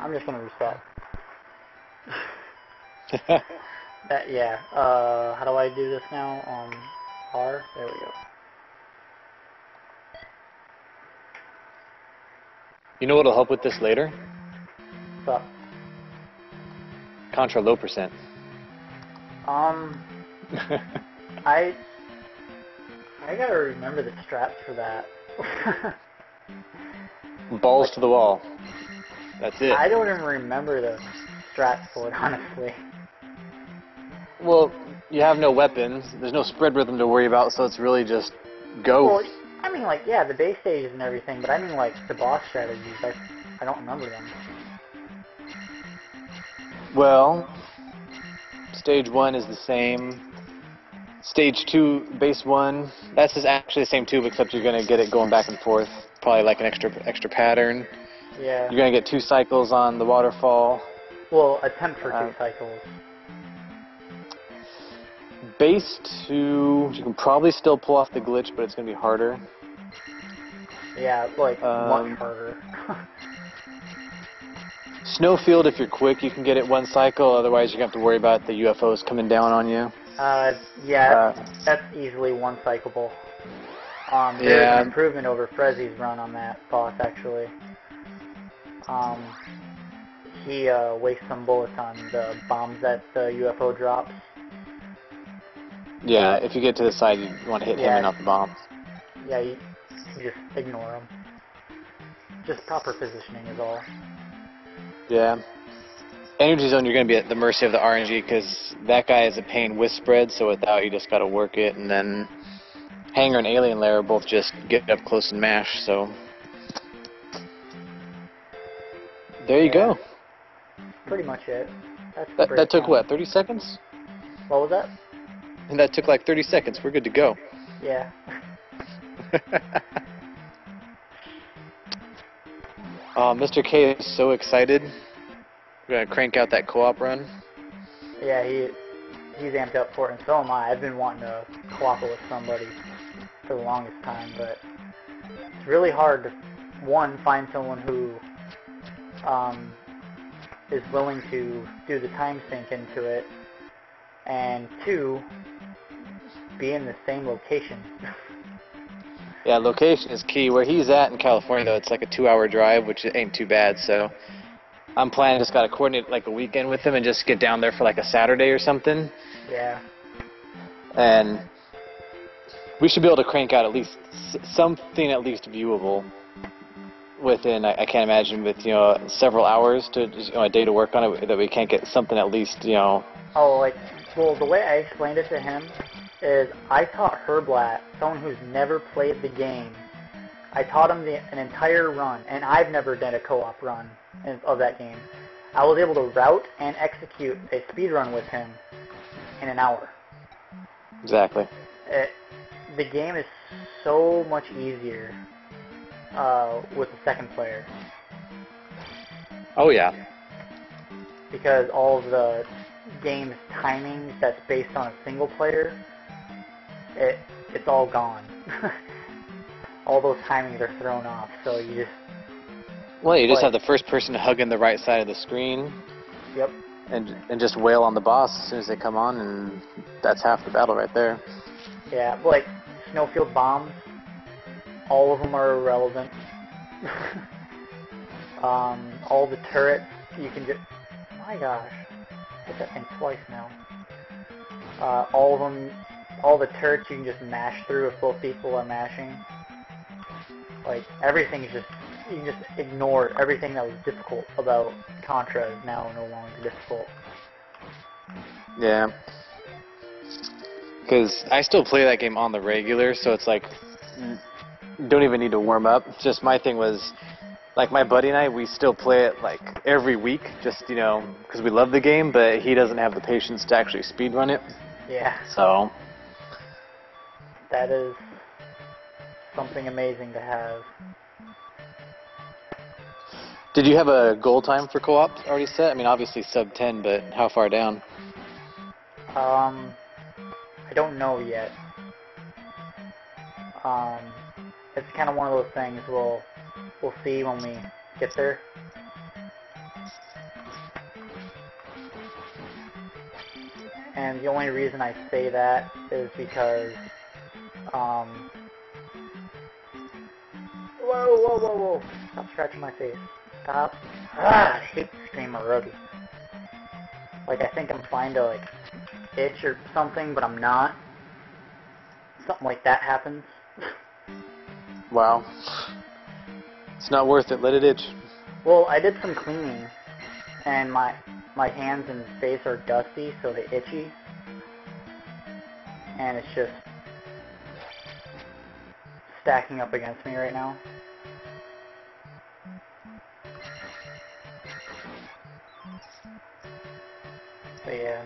I'm just gonna reset. Yeah. How do I do this now? R. There we go. You know what'll help with this later? What's up? Contra low percent. I gotta remember the straps for that. Balls to the wall. That's it. I don't even remember the straps for it, honestly. Well, you have no weapons. There's no spread rhythm to worry about, so it's really just go. Well, I mean, like, yeah, the base stages and everything, but I mean, like, the boss strategies. I don't remember them. Well, stage 1 is the same. Stage 2, base 1, that's just actually the same tube, except you're going to get it going back and forth. Probably like an extra pattern. Yeah. You're going to get 2 cycles on the waterfall. Well, attempt for 2 cycles. Base 2, you can probably still pull off the glitch, but it's going to be harder. Yeah, like, much harder. Snowfield, if you're quick, you can get it 1 cycle. Otherwise, you're going to have to worry about the UFOs coming down on you. Yeah, that's easily 1 cycleable. There's an improvement over Frezzy's run on that boss, actually. He wastes some bullets on the bombs that the UFO drops. Yeah, if you get to the side, you want to hit him and not the bombs. Yeah, you just ignore him. Just proper positioning is all. Yeah. Energy zone, you're going to be at the mercy of the RNG, because that guy is a pain with spread, so without, you just got to work it, and then Hangar and Alien Lair both just get up close and mash, so there you go. Pretty much it. That took, what, 30 seconds? What was that? And that took like 30 seconds. We're good to go. Yeah. Mr. K is so excited. We're going to crank out that co-op run. Yeah, he's amped up for it, and so am I. I've been wanting to co-op with somebody for the longest time, but it's really hard to, one, find someone who is willing to do the time sink into it, and 2, be in the same location. Yeah, location is key. Where he's at in California, though, it's like a 2-hour drive, which ain't too bad, so I'm planning just got to coordinate like a weekend with him and just get down there for like a Saturday or something. Yeah. And we should be able to crank out at least something at least viewable within, I can't imagine, with, several hours to, a day to work on it, that we can't get something at least, Oh, like, well, the way I explained it to him is I taught Herblat, someone who's never played the game, I taught him an entire run, and I've never done a co-op run of that game. I was able to route and execute a speed run with him in an hour. Exactly. The game is so much easier with the second player. Oh, yeah. Because all of the game's timing that's based on a single player, it's all gone. All those timings are thrown off, so you just... Well, you just have the first person hugging the right side of the screen. Yep. And just wail on the boss as soon as they come on, and that's half the battle right there. Yeah, like, Snowfield bombs, all of them are irrelevant. All the turrets, you can just... My gosh. Hit that thing twice now. All of them, all the turrets you can just mash through if both people are mashing. Like, everything is just... You can just ignore everything that was difficult about Contra is now no longer difficult. Yeah. Because I still play that game on the regular, so it's like, don't even need to warm up. Just my thing was, like, my buddy and I, we still play it, like, every week, just, because we love the game, but he doesn't have the patience to actually speedrun it. Yeah. So. That is something amazing to have. Did you have a goal time for co-op already set? I mean, obviously sub 10, but how far down? I don't know yet. It's kind of one of those things we'll see when we get there. And the only reason I say that is because, whoa, whoa, whoa, whoa. Stop scratching my face. Stop. I hate this game already. Like, I think I'm trying to, like, itch or something, but I'm not. Something like that happens. Wow. It's not worth it. Let it itch. Well, I did some cleaning, and my hands and face are dusty, so they're itchy. And it's just stacking up against me right now. But yeah.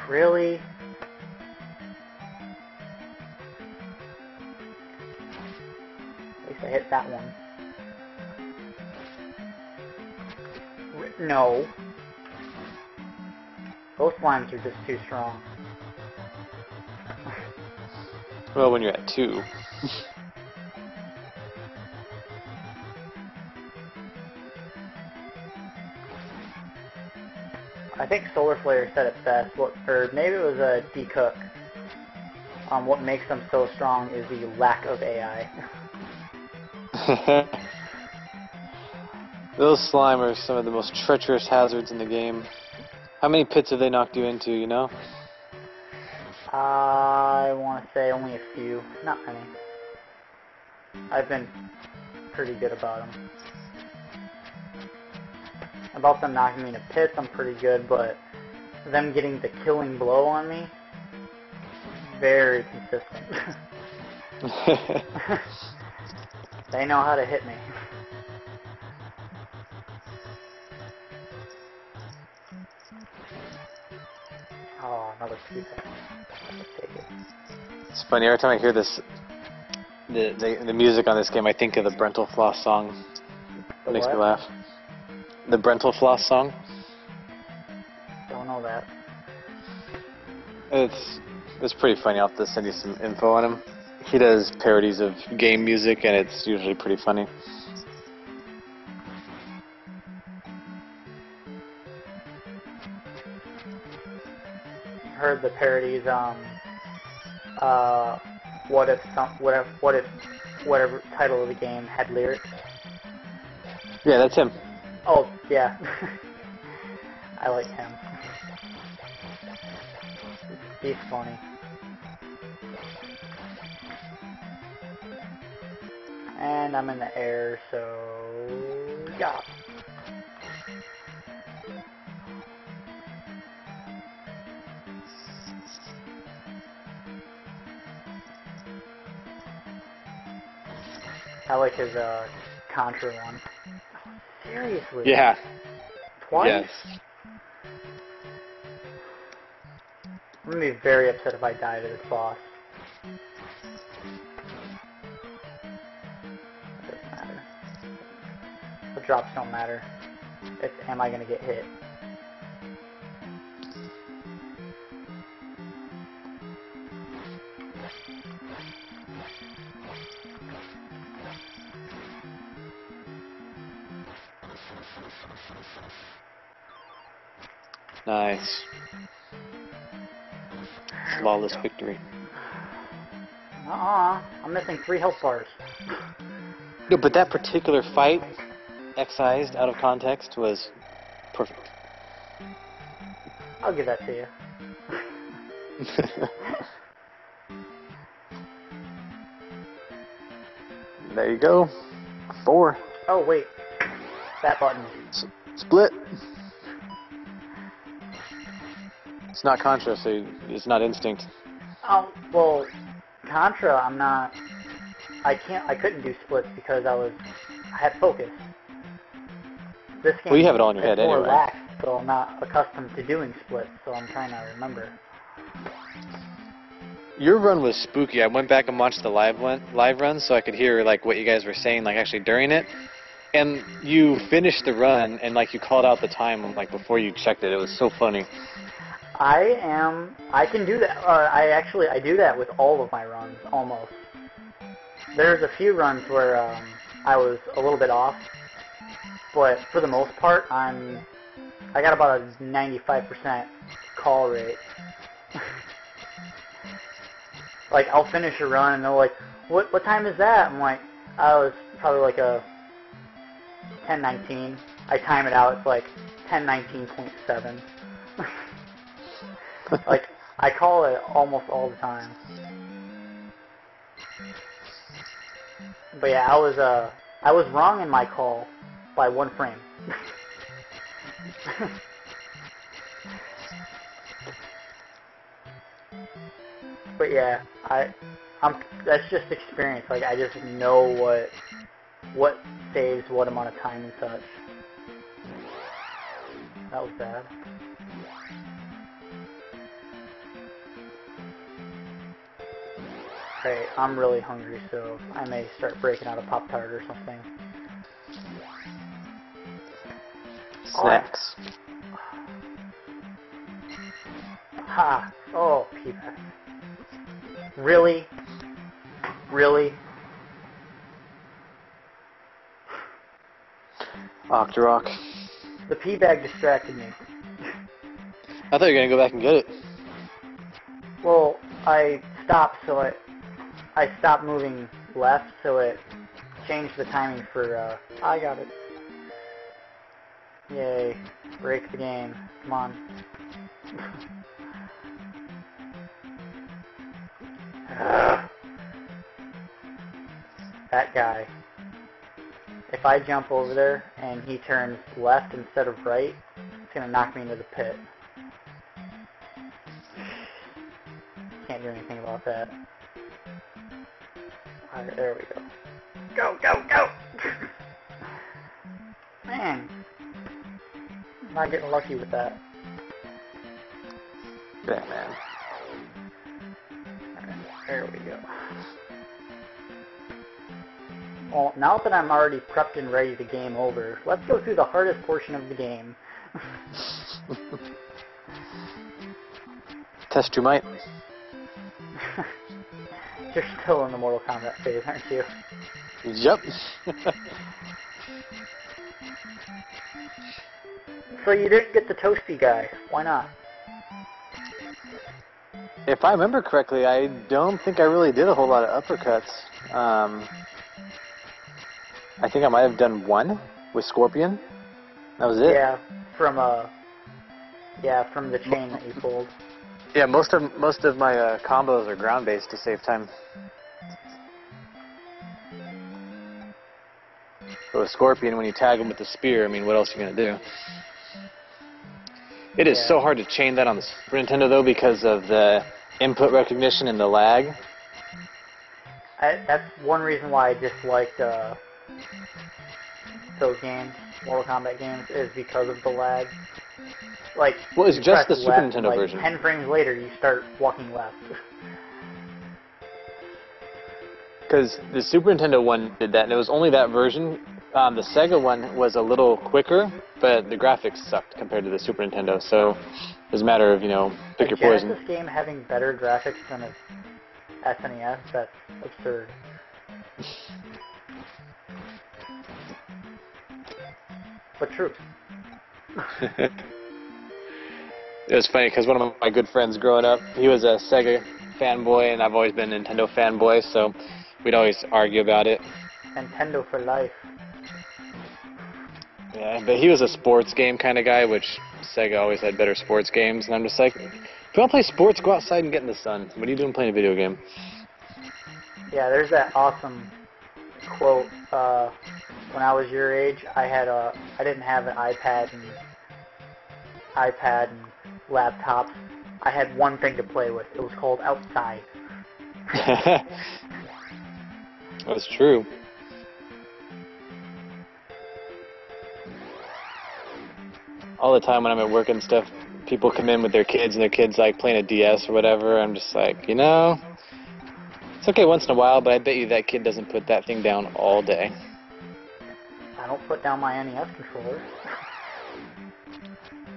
Really? At least I hit that one. No. Those slimes are just too strong. Well, when you're at 2. I think Solar Flare said it best, or maybe it was a D-Cook. What makes them so strong is the lack of AI. Those slime are some of the most treacherous hazards in the game. How many pits have they knocked you into, you know? I want to say only a few, not many. I've been pretty good about them. About them knocking me into pits, I'm pretty good, but them getting the killing blow on me, very consistent. They know how to hit me. Oh, another piece. Let's take it. It's funny, every time I hear this, the music on this game, I think of the Brental Floss song. It makes me laugh. The Brental Floss song. Don't know that. It's pretty funny. I'll have to send you some info on him. He does parodies of game music, and it's usually pretty funny. Heard the parodies. What if whatever title of the game had lyrics? Yeah, that's him. Oh yeah, I like him. He's funny. And I'm in the air, so yeah. I like his Contra one. Seriously? Yeah. Twice? Yes. I'm gonna be very upset if I die to this boss. Doesn't matter. The drops don't matter. It's am I gonna get hit? Nice. Flawless victory. I'm missing 3 health bars. No, but that particular fight, excised out of context, was perfect. I'll give that to you. There you go. 4. Oh wait, that button. Split. It's not Contra, so it's not instinct. Oh well, Contra. I couldn't do splits because I had focus. This game Well, you have it all in your is head more anyway. lax, so I'm not accustomed to doing splits. So I'm trying to remember. Your run was spooky. I went back and watched the live run so I could hear like what you guys were saying, like actually during it. And you finished the run and like you called out the time like before you checked it. It was so funny. I can do that. I do that with all of my runs almost. There's a few runs where I was a little bit off, but for the most part, I got about a 95% call rate. Like, I'll finish a run and they're like, what time is that? I'm like, I was probably like a 10:19. I time it out, it's like 10:19.7. Like, I call it almost all the time. But yeah, I was wrong in my call by 1 frame. But yeah, that's just experience. Like, I just know what saves what amount of time and such. That was bad. Hey, I'm really hungry, so I may start breaking out a Pop-Tart or something. Snacks. Ha! Oh, P-Back. Really? Really? Octorok. The P-Bag distracted me. I thought you were going to go back and get it. Well, I stopped, so I stopped moving left, so it changed the timing for, I got it. Yay. Break the game. Come on. That guy. If I jump over there and he turns left instead of right, it's going to knock me into the pit. Can't do anything about that. Alright, there we go. Go, go, go! Man. I'm not getting lucky with that. Batman. Alright, there we go. Well, now that I'm already prepped and ready to game over, let's go through the hardest portion of the game. Test your might. You're still in the Mortal Kombat phase, aren't you? Yep. So you didn't get the toasty guy. Why not? If I remember correctly, I don't think I really did a whole lot of uppercuts. I think I might have done one with Scorpion. That was it. Yeah, from the chain that you pulled. Yeah, most of my combos are ground based to save time. But with Scorpion, when you tag him with the spear, I mean, what else are you gonna do? It is so hard to chain that on the Super Nintendo though because of the input recognition and the lag. That's one reason why I disliked those games, Mortal Kombat games, is because of the lag. Like, well, it's just the Super left, Nintendo like, version. 10 frames later, you start walking left. Because the Super Nintendo one did that, and it was only that version. The Sega one was a little quicker, but the graphics sucked compared to the Super Nintendo. So it's a matter of, pick your poison. Genesis game having better graphics than a SNES, that's absurd. But true. It was funny because one of my good friends growing up, he was a Sega fanboy, and I've always been a Nintendo fanboy, so we'd always argue about it. Nintendo for life. Yeah, but he was a sports game kind of guy, which Sega always had better sports games, and I'm just like, if you want to play sports, go outside and get in the sun. What are you doing playing a video game? Yeah, there's that awesome quote. When I was your age, I didn't have an iPad and laptops. I had one thing to play with. It was called outside. That's true. All the time when I'm at work and stuff, people come in with their kids and their kids like playing a DS or whatever. I'm just like, it's okay once in a while, but I bet you that kid doesn't put that thing down all day. I don't put down my NES controller.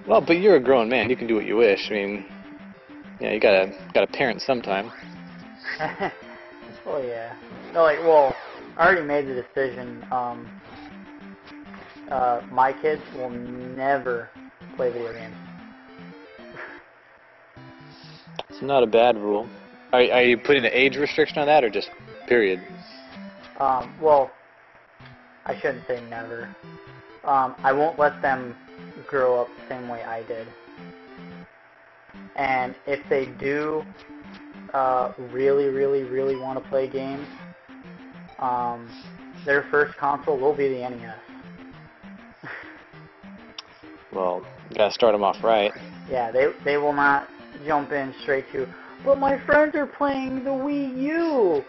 Well, but you're a grown man. You can do what you wish. I mean, yeah, you gotta parent sometime. Oh yeah. No, like, well, I already made the decision. My kids will never play video games. It's not a bad rule. Are you putting an age restriction on that, or just period? Well, I shouldn't say never. I won't let them grow up the same way I did. And if they do really, really, really want to play games, their first console will be the NES. Well, you gotta start them off right. Yeah, they will not jump in straight to, but my friends are playing the Wii U.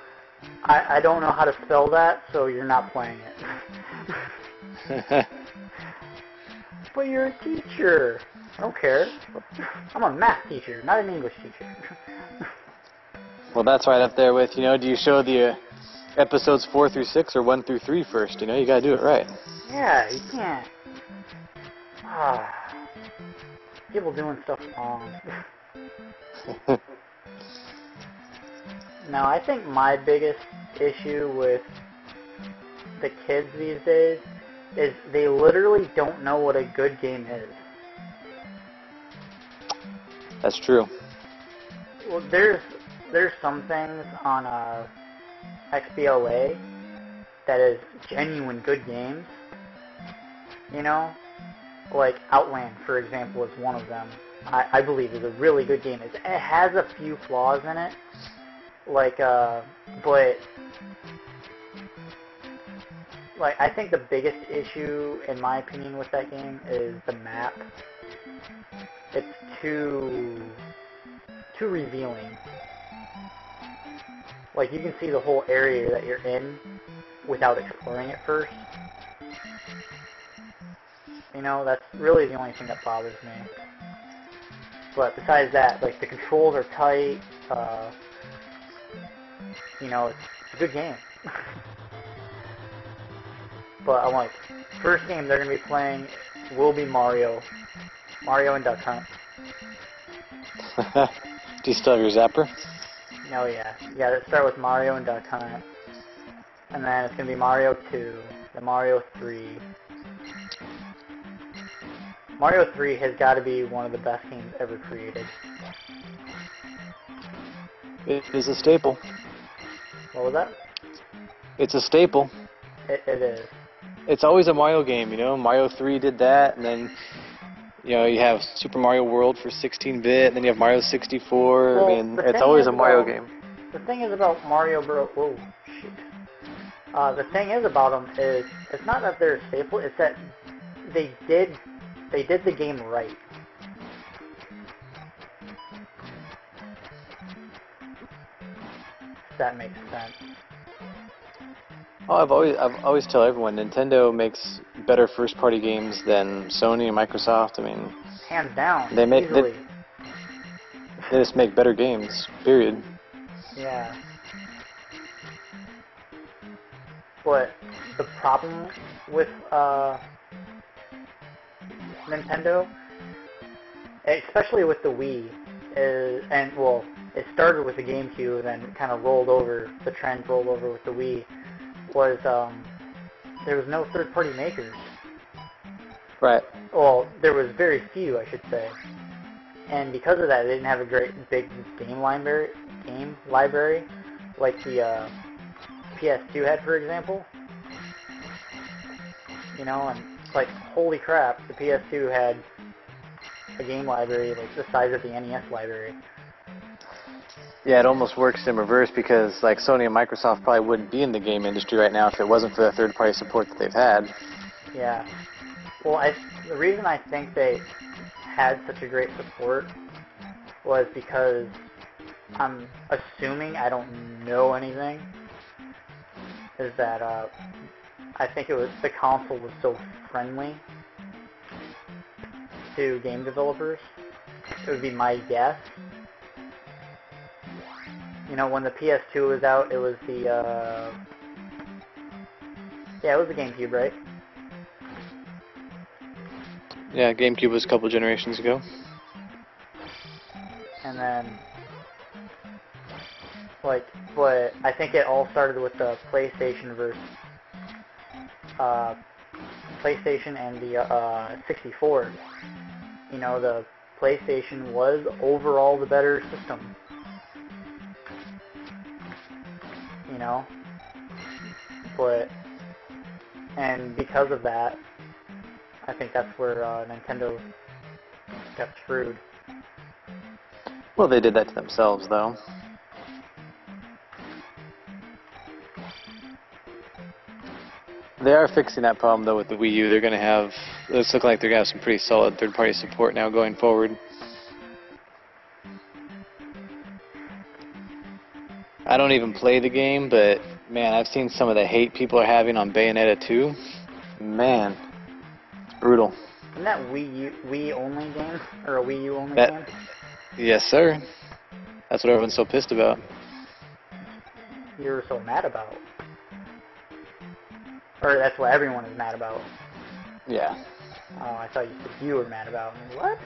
I don't know how to spell that, so you're not playing it. But you're a teacher. I don't care. I'm a math teacher, not an English teacher. Well, that's right up there with, do you show the episodes 4 through 6 or 1 through 3 first? You gotta do it right. Yeah, you can't. People doing stuff wrong. Now, I think my biggest issue with the kids these days is they literally don't know what a good game is. That's true. Well, there's some things on XBLA that is genuine good games. Like Outland, for example, is one of them. I believe is a really good game. It has a few flaws in it, but I think the biggest issue, in my opinion, with that game is the map. It's too revealing. Like, you can see the whole area that you're in without exploring it first. That's really the only thing that bothers me. But besides that, like, the controls are tight. It's a good game. But I'm like, first game they're going to be playing will be Mario and Duck Hunt. Do you still have your zapper? No, yeah. You gotta start with Mario and Duck Hunt. And then it's going to be Mario 2, then Mario 3. Mario 3 has got to be one of the best games ever created. It is a staple. What was that? It's a staple. It is. It's always a Mario game, Mario 3 did that, and then, you have Super Mario World for 16-bit, and then you have Mario 64. Well, I mean, it's always a Mario game. The thing is about Mario Bros. Whoa, shoot. The thing is about them is, it's not that they're a staple, it's that they did the game right. If that makes sense. Oh, I've always tell everyone Nintendo makes better first-party games than Sony and Microsoft. I mean, hands down. They just make better games. Period. Yeah. But the problem with Nintendo, especially with the Wii, is, it started with the GameCube and then kind of the trend rolled over with the Wii, was there was no third-party makers. Right. Well, there was very few, I should say. And because of that, they didn't have a great big game library like the PS2 had, for example. And like, holy crap, the PS2 had a game library like the size of the NES library. Yeah, it almost works in reverse because, like, Sony and Microsoft probably wouldn't be in the game industry right now if it wasn't for the third-party support that they've had. Yeah. Well, the reason I think they had such a great support was because I'm assuming, I don't know anything, is that I think the console was so friendly to game developers. It would be my guess. When the PS2 was out, it was the it was the GameCube, right? Yeah, GameCube was a couple generations ago. And then, Like, but I think it all started with the PlayStation versus PlayStation and the 64. You know, the PlayStation was overall the better system. You know, and because of that, I think that's where Nintendo got screwed. Well, they did that to themselves, though. They are fixing that problem, though, with the Wii U. They're going to have, it's looking like they're going to have some pretty solid third-party support now going forward. I don't even play the game, but, man, I've seen some of the hate people are having on Bayonetta 2. Man, it's brutal. Isn't that Wii only game? Or a Wii U only game? Yes, sir. That's what everyone's so pissed about. You're so mad about. Or that's what everyone is mad about. Yeah. Oh, I thought you said you were mad about. What?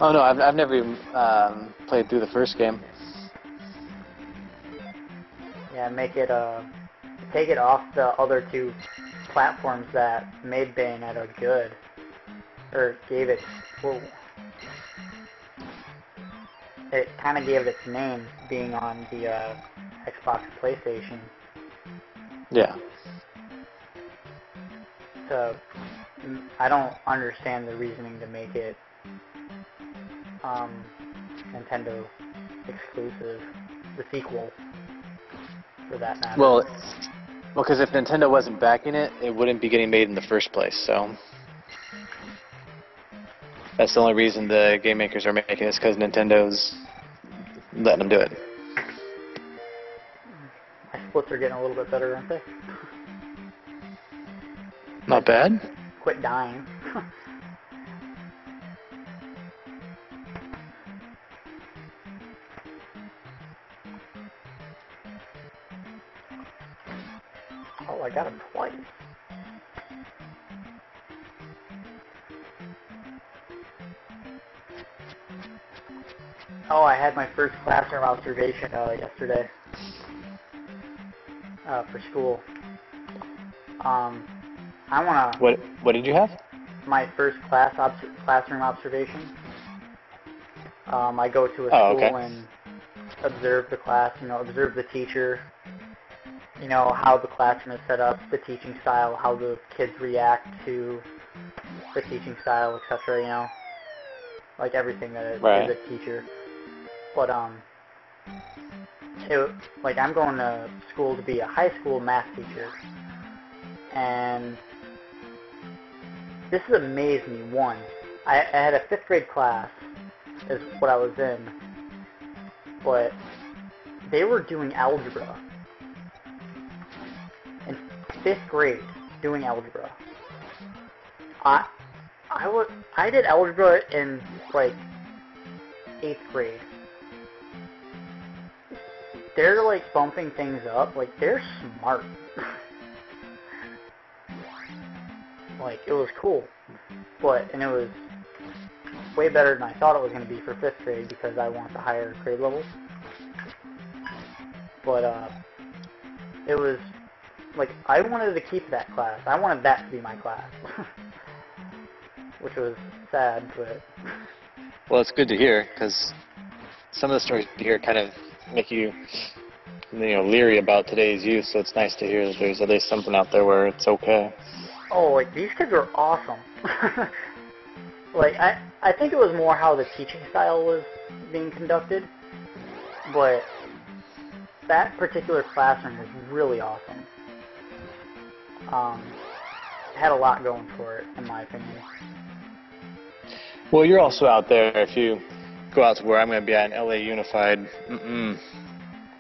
Oh, no, I've never even played through the first game. Yeah, make it, take it off the other two platforms that made Bayonetta good. Or gave it, whoa. It kind of gave it its name, being on the Xbox and PlayStation. Yeah. So, I don't understand the reasoning to make it Nintendo exclusive, the sequel, for that matter. Well, because if Nintendo wasn't backing it, it wouldn't be getting made in the first place, so... That's the only reason the game makers are making this, because Nintendo's letting them do it. My splits are getting a little bit better, aren't they? Not bad. Quit dying. Oh, I got him twice. Oh, I had my first classroom observation yesterday for school. I wanna. What did you have? My first classroom observation. I go to a school and observe the class. You know, observe the teacher. You know, how the classroom is set up, the teaching style, how the kids react to the teaching style, etc. You know, like everything that is a teacher. But like I'm going to school to be a high school math teacher, and this has amazed me. One, I had a 5th grade class, is what I was in, but they were doing algebra. In 5th grade, doing algebra. I did algebra in like 8th grade. They're like bumping things up. Like they're smart. Like it was cool, and it was way better than I thought it was going to be for 5th grade because I want the higher grade levels. But it was like I wanted to keep that class. I wanted that to be my class, which was sad, but. Well, it's good to hear because some of the stories you hear kind of make you, leery about today's youth. So it's nice to hear that there's at least something out there where it's okay. Oh, like these kids are awesome. Like I think it was more how the teaching style was being conducted, but that particular classroom was really awesome. It had a lot going for it, in my opinion. Well, you're also out there. If you go out to where I'm going to be at in LA Unified,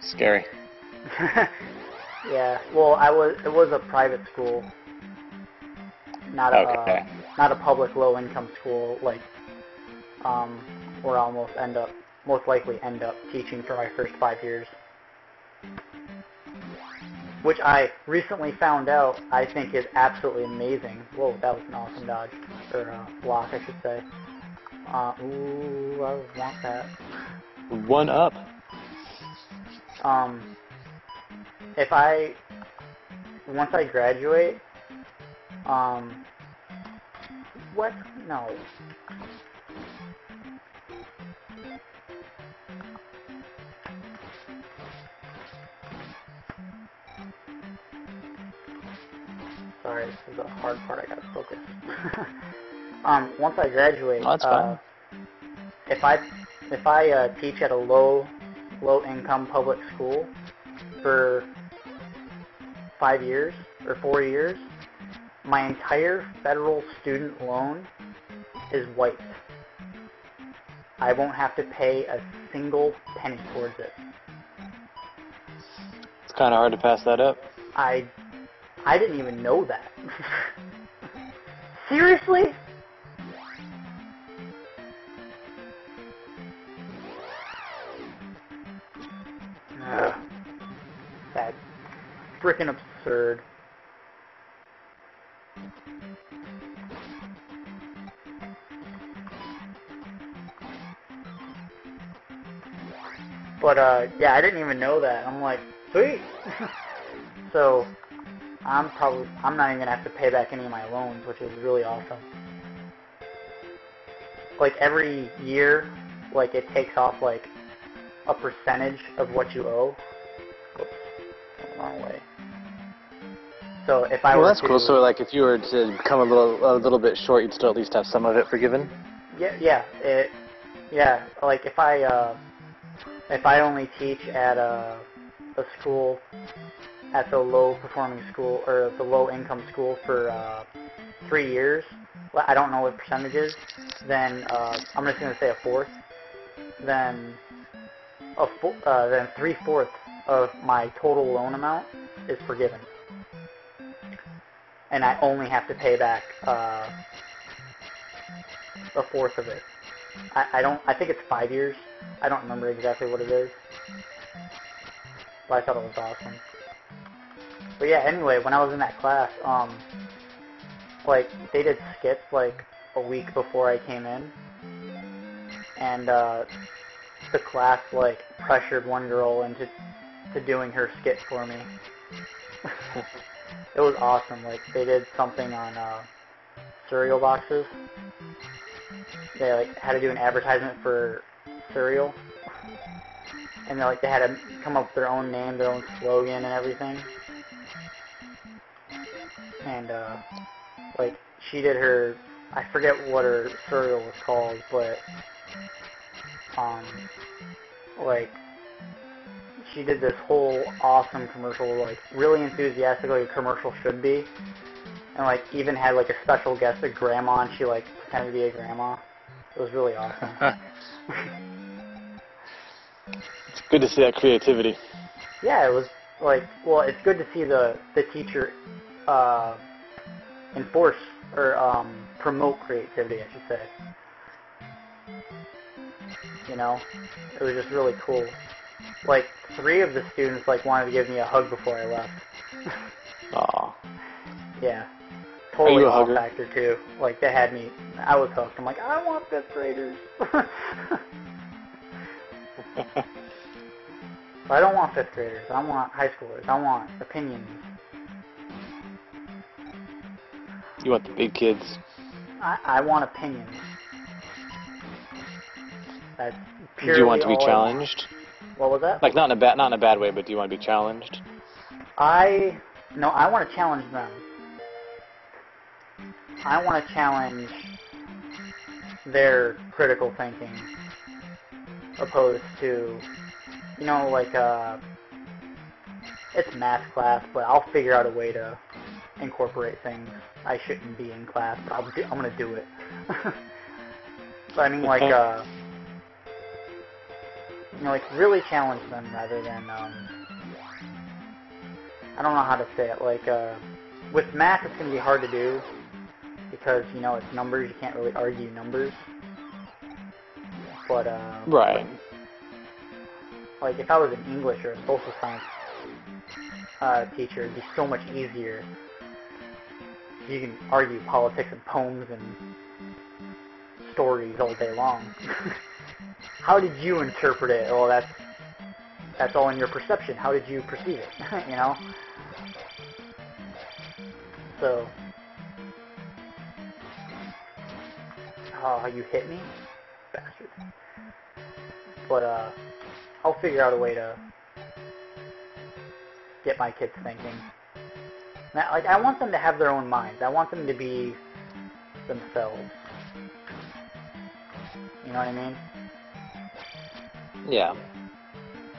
scary. Yeah. Well, it was a private school, not a public low-income school like where I'll most likely end up teaching for my first 5 years. Which I recently found out I think is absolutely amazing. Whoa, that was an awesome dodge. Or block, I should say. Ooh, I want that. 1 up. if once I graduate, what? No. Sorry, this is the hard part. I gotta focus. Once I graduate, Oh, that's fine. if I teach at a low income public school for 5 years or 4 years, my entire federal student loan is wiped. I won't have to pay a single penny towards it. It's kind of hard to pass that up. I didn't even know that. Seriously? Ugh. That's freaking absurd. But yeah, I didn't even know that. I'm like, sweet. So I'm not even gonna have to pay back any of my loans, which is really awesome. Like every year, like it takes off like a percentage of what you owe. Oops, went the wrong way. So if I Well, were that's to, cool. So, like, if you were to come a little bit short, you'd still at least have some of it forgiven. yeah, like if I only teach at a school, at the low performing school or the low income school for 3 years, well, I don't know what percentage is, then I'm just going to say a fourth, then then 3/4 of my total loan amount is forgiven, and I only have to pay back a fourth of it. I think it's 5 years. I don't remember exactly what it is, but I thought it was awesome. But yeah, anyway, when I was in that class, like, they did skits, like, a week before I came in, and, the class, like, pressured one girl into doing her skit for me. It was awesome. Like, they did something on, cereal boxes. They, like, had to do an advertisement for cereal, and they had to come up with their own name, their own slogan and everything. And, like, she did her, I forget what her cereal was called, but, like, she did this whole awesome commercial, like, really enthusiastic, like a commercial should be, and, like, even had, like, a special guest, a grandma, and she, like, pretended to be a grandma. It was really awesome. It's good to see that creativity. Yeah, it was, like, well, it's good to see the teacher, enforce, or, promote creativity, I should say. You know? It was just really cool. Like, 3 of the students, like, wanted to give me a hug before I left. Aw. Yeah. Totally a all hugger? factor, too. Like, they had me, I was hooked. I'm like, I want 5th graders. But I don't want 5th graders. I want high schoolers. I want opinions. You want the big kids. I want opinions. That's Do purely you want to be all I want. challenged? What was that? Like, not in a bad way, but do you want to be challenged? No, I want to challenge them. I want to challenge their critical thinking, opposed to, you know, like, it's math class, but I'll figure out a way to incorporate things I shouldn't be in class, but I'm going to do it. But I mean, like, you know, like, really challenge them rather than, I don't know how to say it, like, with math it's going to be hard to do, because, you know, it's numbers, you can't really argue numbers, but, Right. like, if I was an English or a social science teacher, it'd be so much easier. You can argue politics and poems and stories all day long. How did you interpret it? Oh, that's all in your perception. How did you perceive it? You know? So, oh, you hit me? Bastard. But, I'll figure out a way to get my kids thinking. Now, like, I want them to have their own minds. I want them to be themselves. You know what I mean? Yeah.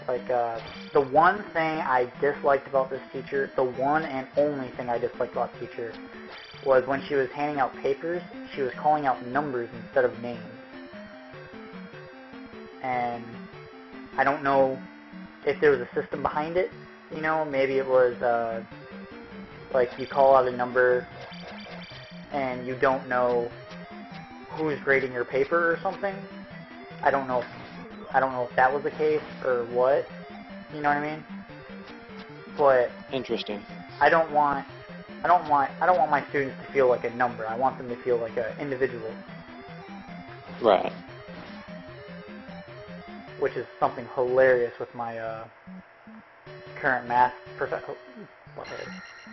Like, the one thing I disliked about this teacher, the one and only thing I disliked about the teacher, was when she was handing out papers, she was calling out numbers instead of names. And I don't know if there was a system behind it. You know, maybe it was, like, you call out a number and you don't know who's grading your paper or something. I don't know if that was the case or what. You know what I mean? But Interesting. I don't want my students to feel like a number. I want them to feel like an individual. Right. Which is something hilarious with my current math professor.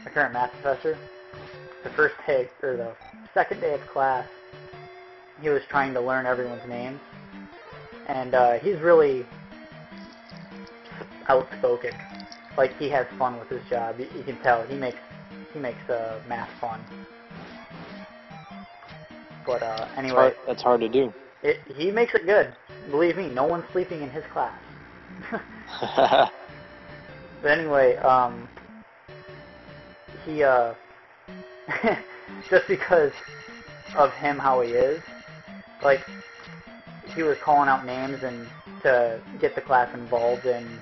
My current math professor. The first day or the second day of class, he was trying to learn everyone's names, and he's really outspoken. Like, he has fun with his job. You can tell he makes math fun. But anyway, That's hard to do. He makes it good. Believe me, no one's sleeping in his class. But anyway, he just because of him how he is, like, he was calling out names and to get the class involved in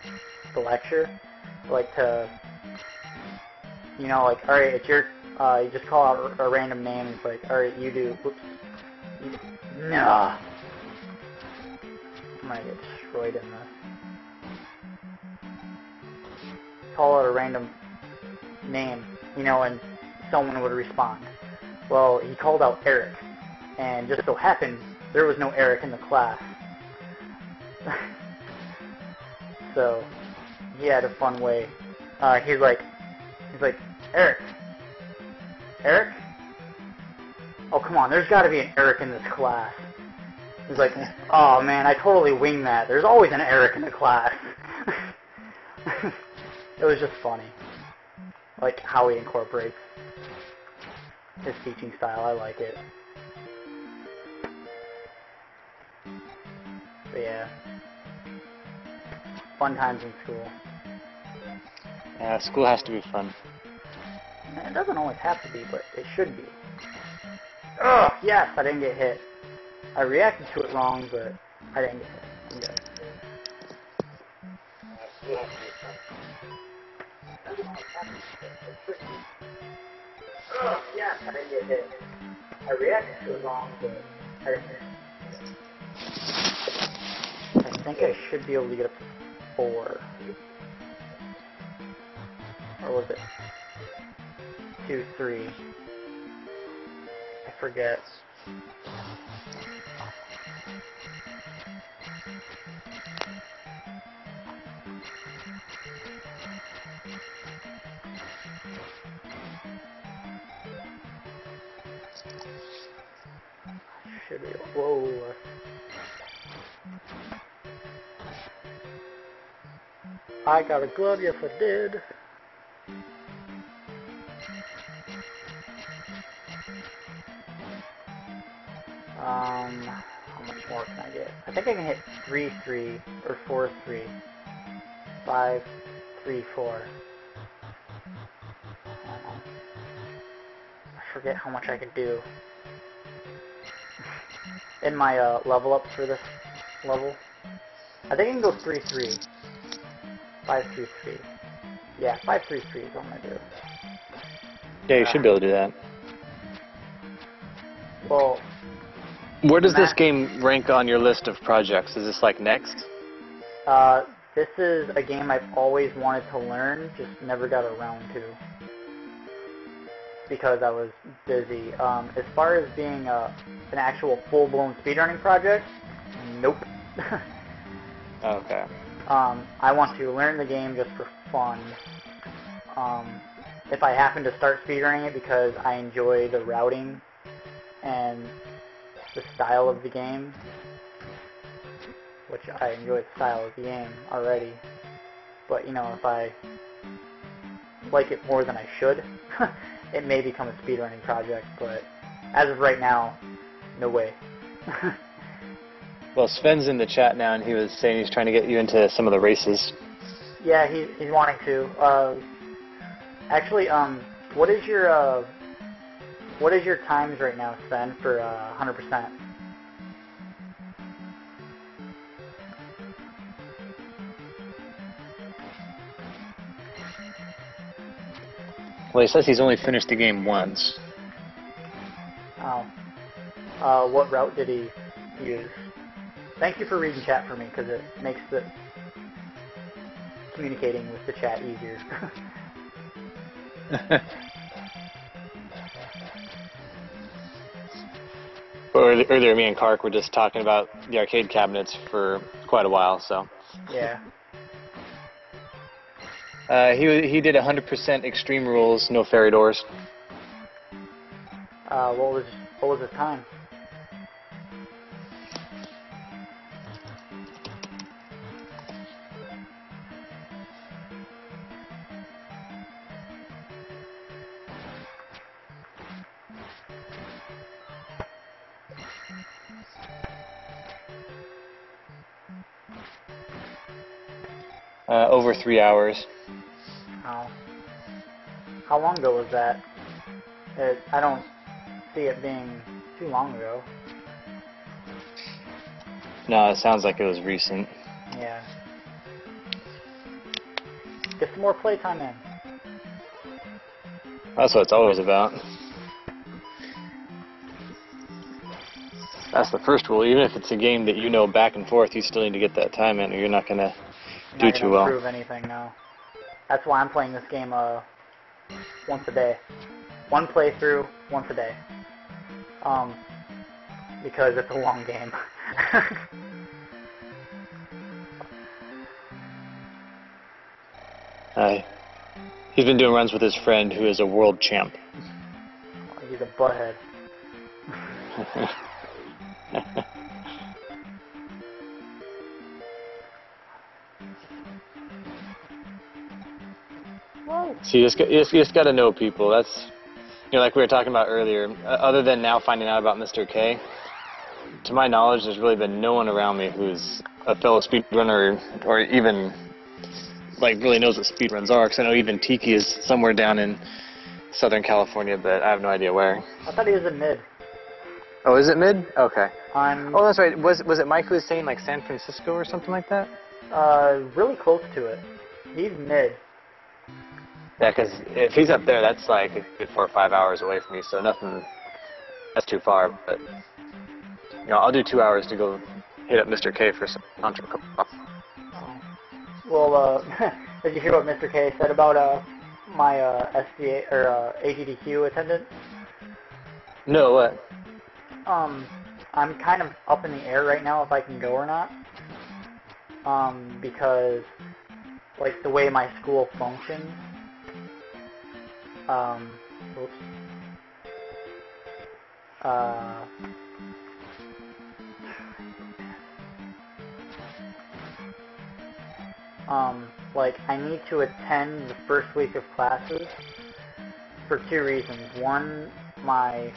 the lecture, like, to, you know, like, alright, it's your, you just call out a random name, and it's like, alright, you do, whoops, nah, I'm gonna get destroyed in this. Call out a random name, you know, and someone would respond. Well, he called out Eric, and just so happened there was no Eric in the class. So he had a fun way. He's like, Eric, oh come on, there's got to be an Eric in this class. He's like, oh man, I totally winged that. There's always an Eric in the class. It was just funny, like how he incorporates his teaching style. I like it. But yeah, fun times in school. Yeah, school has to be fun. It doesn't always have to be, but it should be. Ugh, yes, I didn't get hit. I reacted to it wrong, but I didn't get hit. I'm good. Ugh, yes, I didn't get hit. I reacted to it wrong, but I didn't get hit. I think I should be able to get up to 4. Or was it 2, 3? I forget. Should be. Whoa. I got a glove, yes I did. How much more can I get? I think I can hit 3, 3, or 4, 3. 5, 3, 4. I forget how much I could do. In my level up for this level, I think I can go 3, 3. 5, 3, 3. Yeah, 5, 3, 3 is what I'm gonna do. Yeah, you should be able to do that. Well, where does this game rank on your list of projects? Is this like next? This is a game I've always wanted to learn, just never got around to because I was busy. As far as being an actual full-blown speedrunning project, nope. Okay. I want to learn the game just for fun. If I happen to start speedrunning it because I enjoy the routing and the style of the game, which I enjoy the style of the game already, but you know, if I like it more than I should, it may become a speedrunning project, but as of right now, no way. Well, Sven's in the chat now, and he was saying he's trying to get you into some of the races. Yeah, he's wanting to. Actually, what is your times right now, Sven, for 100%? Well, he says he's only finished the game once. Oh. What route did he use? Thank you for reading chat for me, because it makes the communicating with the chat easier. Earlier, me and Kark were just talking about the arcade cabinets for quite a while, so. Yeah. He did 100% extreme rules, no fairy doors. What was his time? Over 3 hours. Oh. How long ago was that? I don't see it being too long ago. No, it sounds like it was recent. Yeah. Get some more playtime in. That's what it's always about. That's the first rule. Even if it's a game that you know back and forth, you still need to get that time in, or you're not going to do too well. Not gonna improve anything, no. That's why I'm playing this game once a day. One playthrough, once a day. Because it's a long game. He's been doing runs with his friend who is a world champ. He's a butthead. So you just got to know people. That's, like we were talking about earlier. Other than now finding out about Mr. K, to my knowledge, there's really been no one around me who's a fellow speedrunner or even really knows what speedruns are. Because I know even Tiki is somewhere down in Southern California, but I have no idea where. I thought he was in mid. Oh, is it mid? Okay. Oh, that's right. Was it Mike who was saying San Francisco or something like that? Really close to it. He's mid. Yeah, because if he's up there, that's like a good 4 or 5 hours away from me, so nothing, that's too far, but, I'll do 2 hours to go hit up Mr. K for some contra. Well, did you hear what Mr. K said about, my, SDA, or, AGDQ attendance? No, what? I'm kind of up in the air right now if I can go or not. Because, the way my school functions, oops. I need to attend the first week of classes for 2 reasons. One, my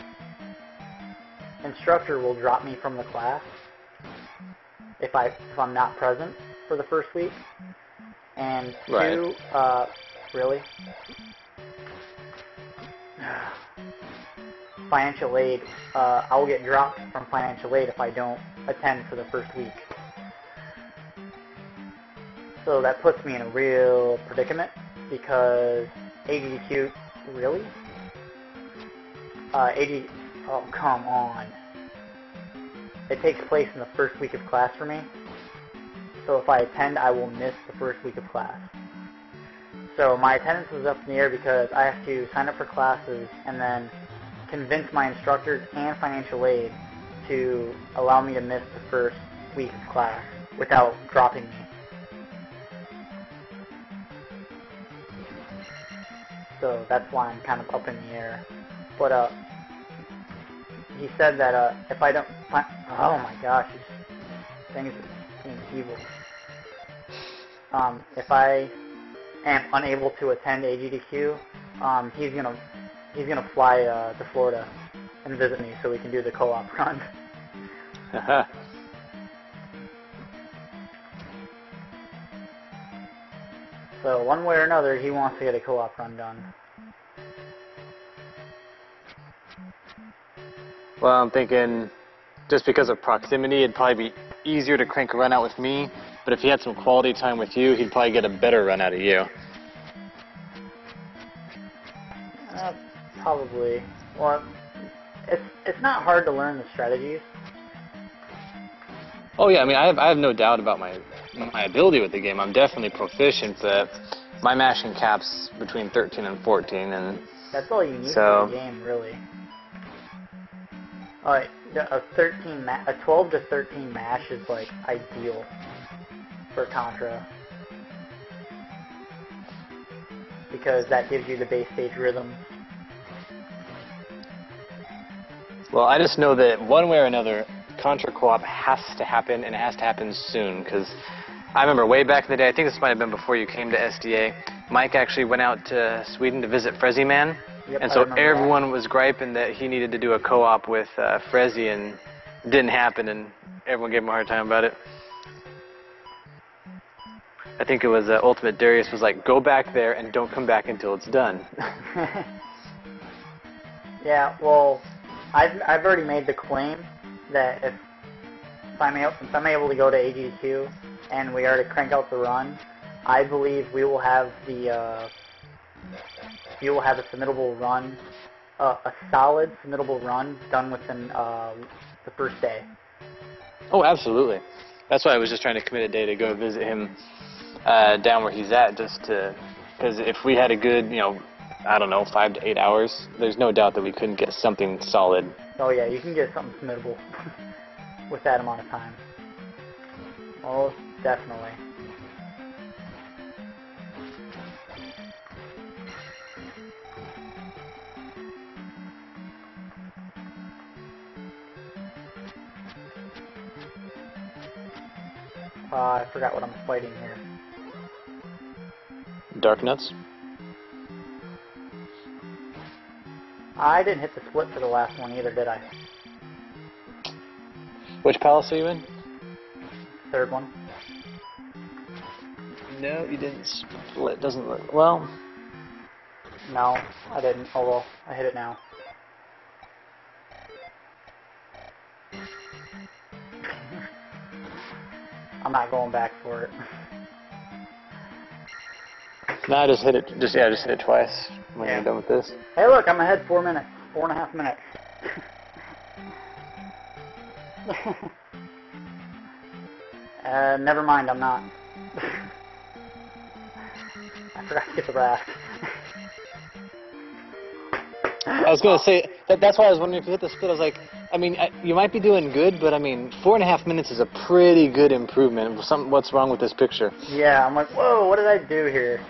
instructor will drop me from the class if I'm not present for the first week. And 2, really? Financial aid, I will get dropped from financial aid if I don't attend for the first week. So that puts me in a real predicament, because AGDQ, really? Oh, come on. It takes place in the first week of class for me. So if I attend, I will miss the first week of class. So my attendance is up in the air because I have to sign up for classes and then convince my instructors and financial aid to allow me to miss the first week of class without dropping me. so that's why I'm kind of up in the air. But he said that if I don't, oh my gosh, these things seem evil. If I am unable to attend AGDQ, he's gonna fly to Florida and visit me so we can do the co-op run. So one way or another, he wants to get a co-op run done. Well, I'm thinking just because of proximity, it'd probably be easier to crank a run out with me, but if he had some quality time with you, he'd probably get a better run out of you. Probably. Well, it's not hard to learn the strategies. Oh yeah, I mean, I have no doubt about my ability with the game. I'm definitely proficient, but my mashing cap's between 13 and 14, and that's all you need for the game, really. Alright, a 12 to 13 mash is like ideal for Contra, because that gives you the base stage rhythm. Well, I just know that one way or another, Contra co-op has to happen, and it has to happen soon, because I remember way back in the day, I think this might have been before you came to SDA, Mike actually went out to Sweden to visit Frezzy Man, yep, and so everyone was griping that he needed to do a co-op with Frezzy, and it didn't happen, and everyone gave him a hard time about it. I think it was Ultimate Darius was like, go back there and don't come back until it's done. Yeah, well, I've already made the claim that if I'm able to go to AGDQ and we are to crank out the run, I believe we will have a submittable run, a solid submittable run done within the first day. Oh, absolutely. That's why I was just trying to commit a day to go visit him down where he's at, just to, because if we had a good, I don't know, 5 to 8 hours, there's no doubt that we couldn't get something solid. Oh yeah, you can get something submittable with that amount of time. Oh, definitely. I forgot what I'm fighting here. Dark Nuts? I didn't hit the split for the last one either, did I? Which palace are you in? Third one. No, you didn't split. Doesn't look well. No, I didn't. Oh well, I hit it now. I'm not going back for it. No, I just hit it. Just hit it twice when you're done with this. Hey, look, I'm ahead 4 minutes, 4.5 minutes. Never mind, I'm not. I forgot to get the raft. I was going to say, that's why I was wondering if you hit the split. I was like, I mean, you might be doing good, but I mean, 4.5 minutes is a pretty good improvement. What's wrong with this picture? Yeah, I'm like, whoa, what did I do here?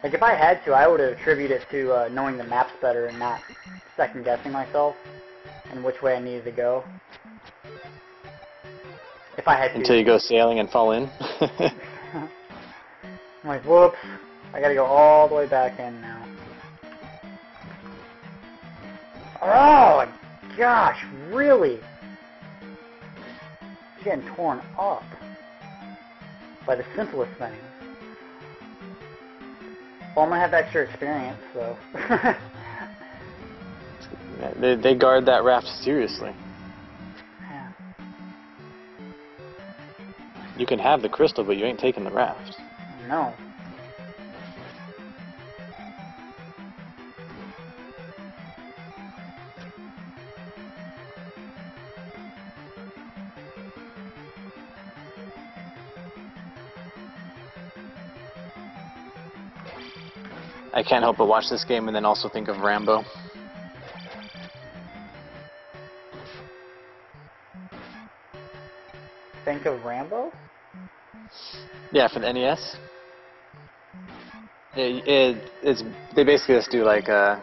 Like, if I had to, I would have attributed it to knowing the maps better and not second-guessing myself and which way I needed to go. If I had to. Until you go sailing and fall in? I'm like, whoops, I gotta go all the way back in now. Oh, my gosh, really? You're getting torn up by the simplest things. Well, I'm gonna have extra experience, so. they guard that raft seriously. Yeah. You can have the crystal, but you ain't taking the raft. No. I can't help but watch this game and then also think of Rambo. Think of Rambo? Yeah, for the NES. It's they basically just do like a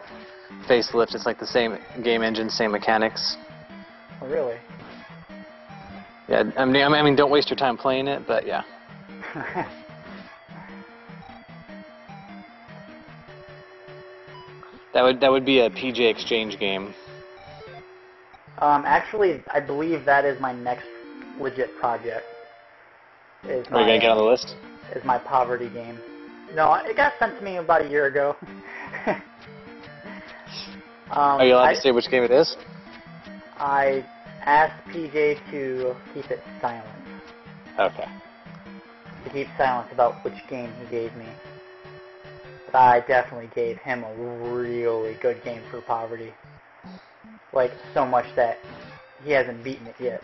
facelift. It's like the same game engine, same mechanics. Oh, really? Yeah, I mean, don't waste your time playing it, but yeah. That would be a PJ Exchange game. Actually, I believe that is my next legit project. Are you gonna get on the list? Is my poverty game. No, it got sent to me about a year ago. Are you allowed to say which game it is? I asked PJ to keep it silent. Okay. To keep silent about which game he gave me. But I definitely gave him a really good game for poverty. Like, so much that he hasn't beaten it yet.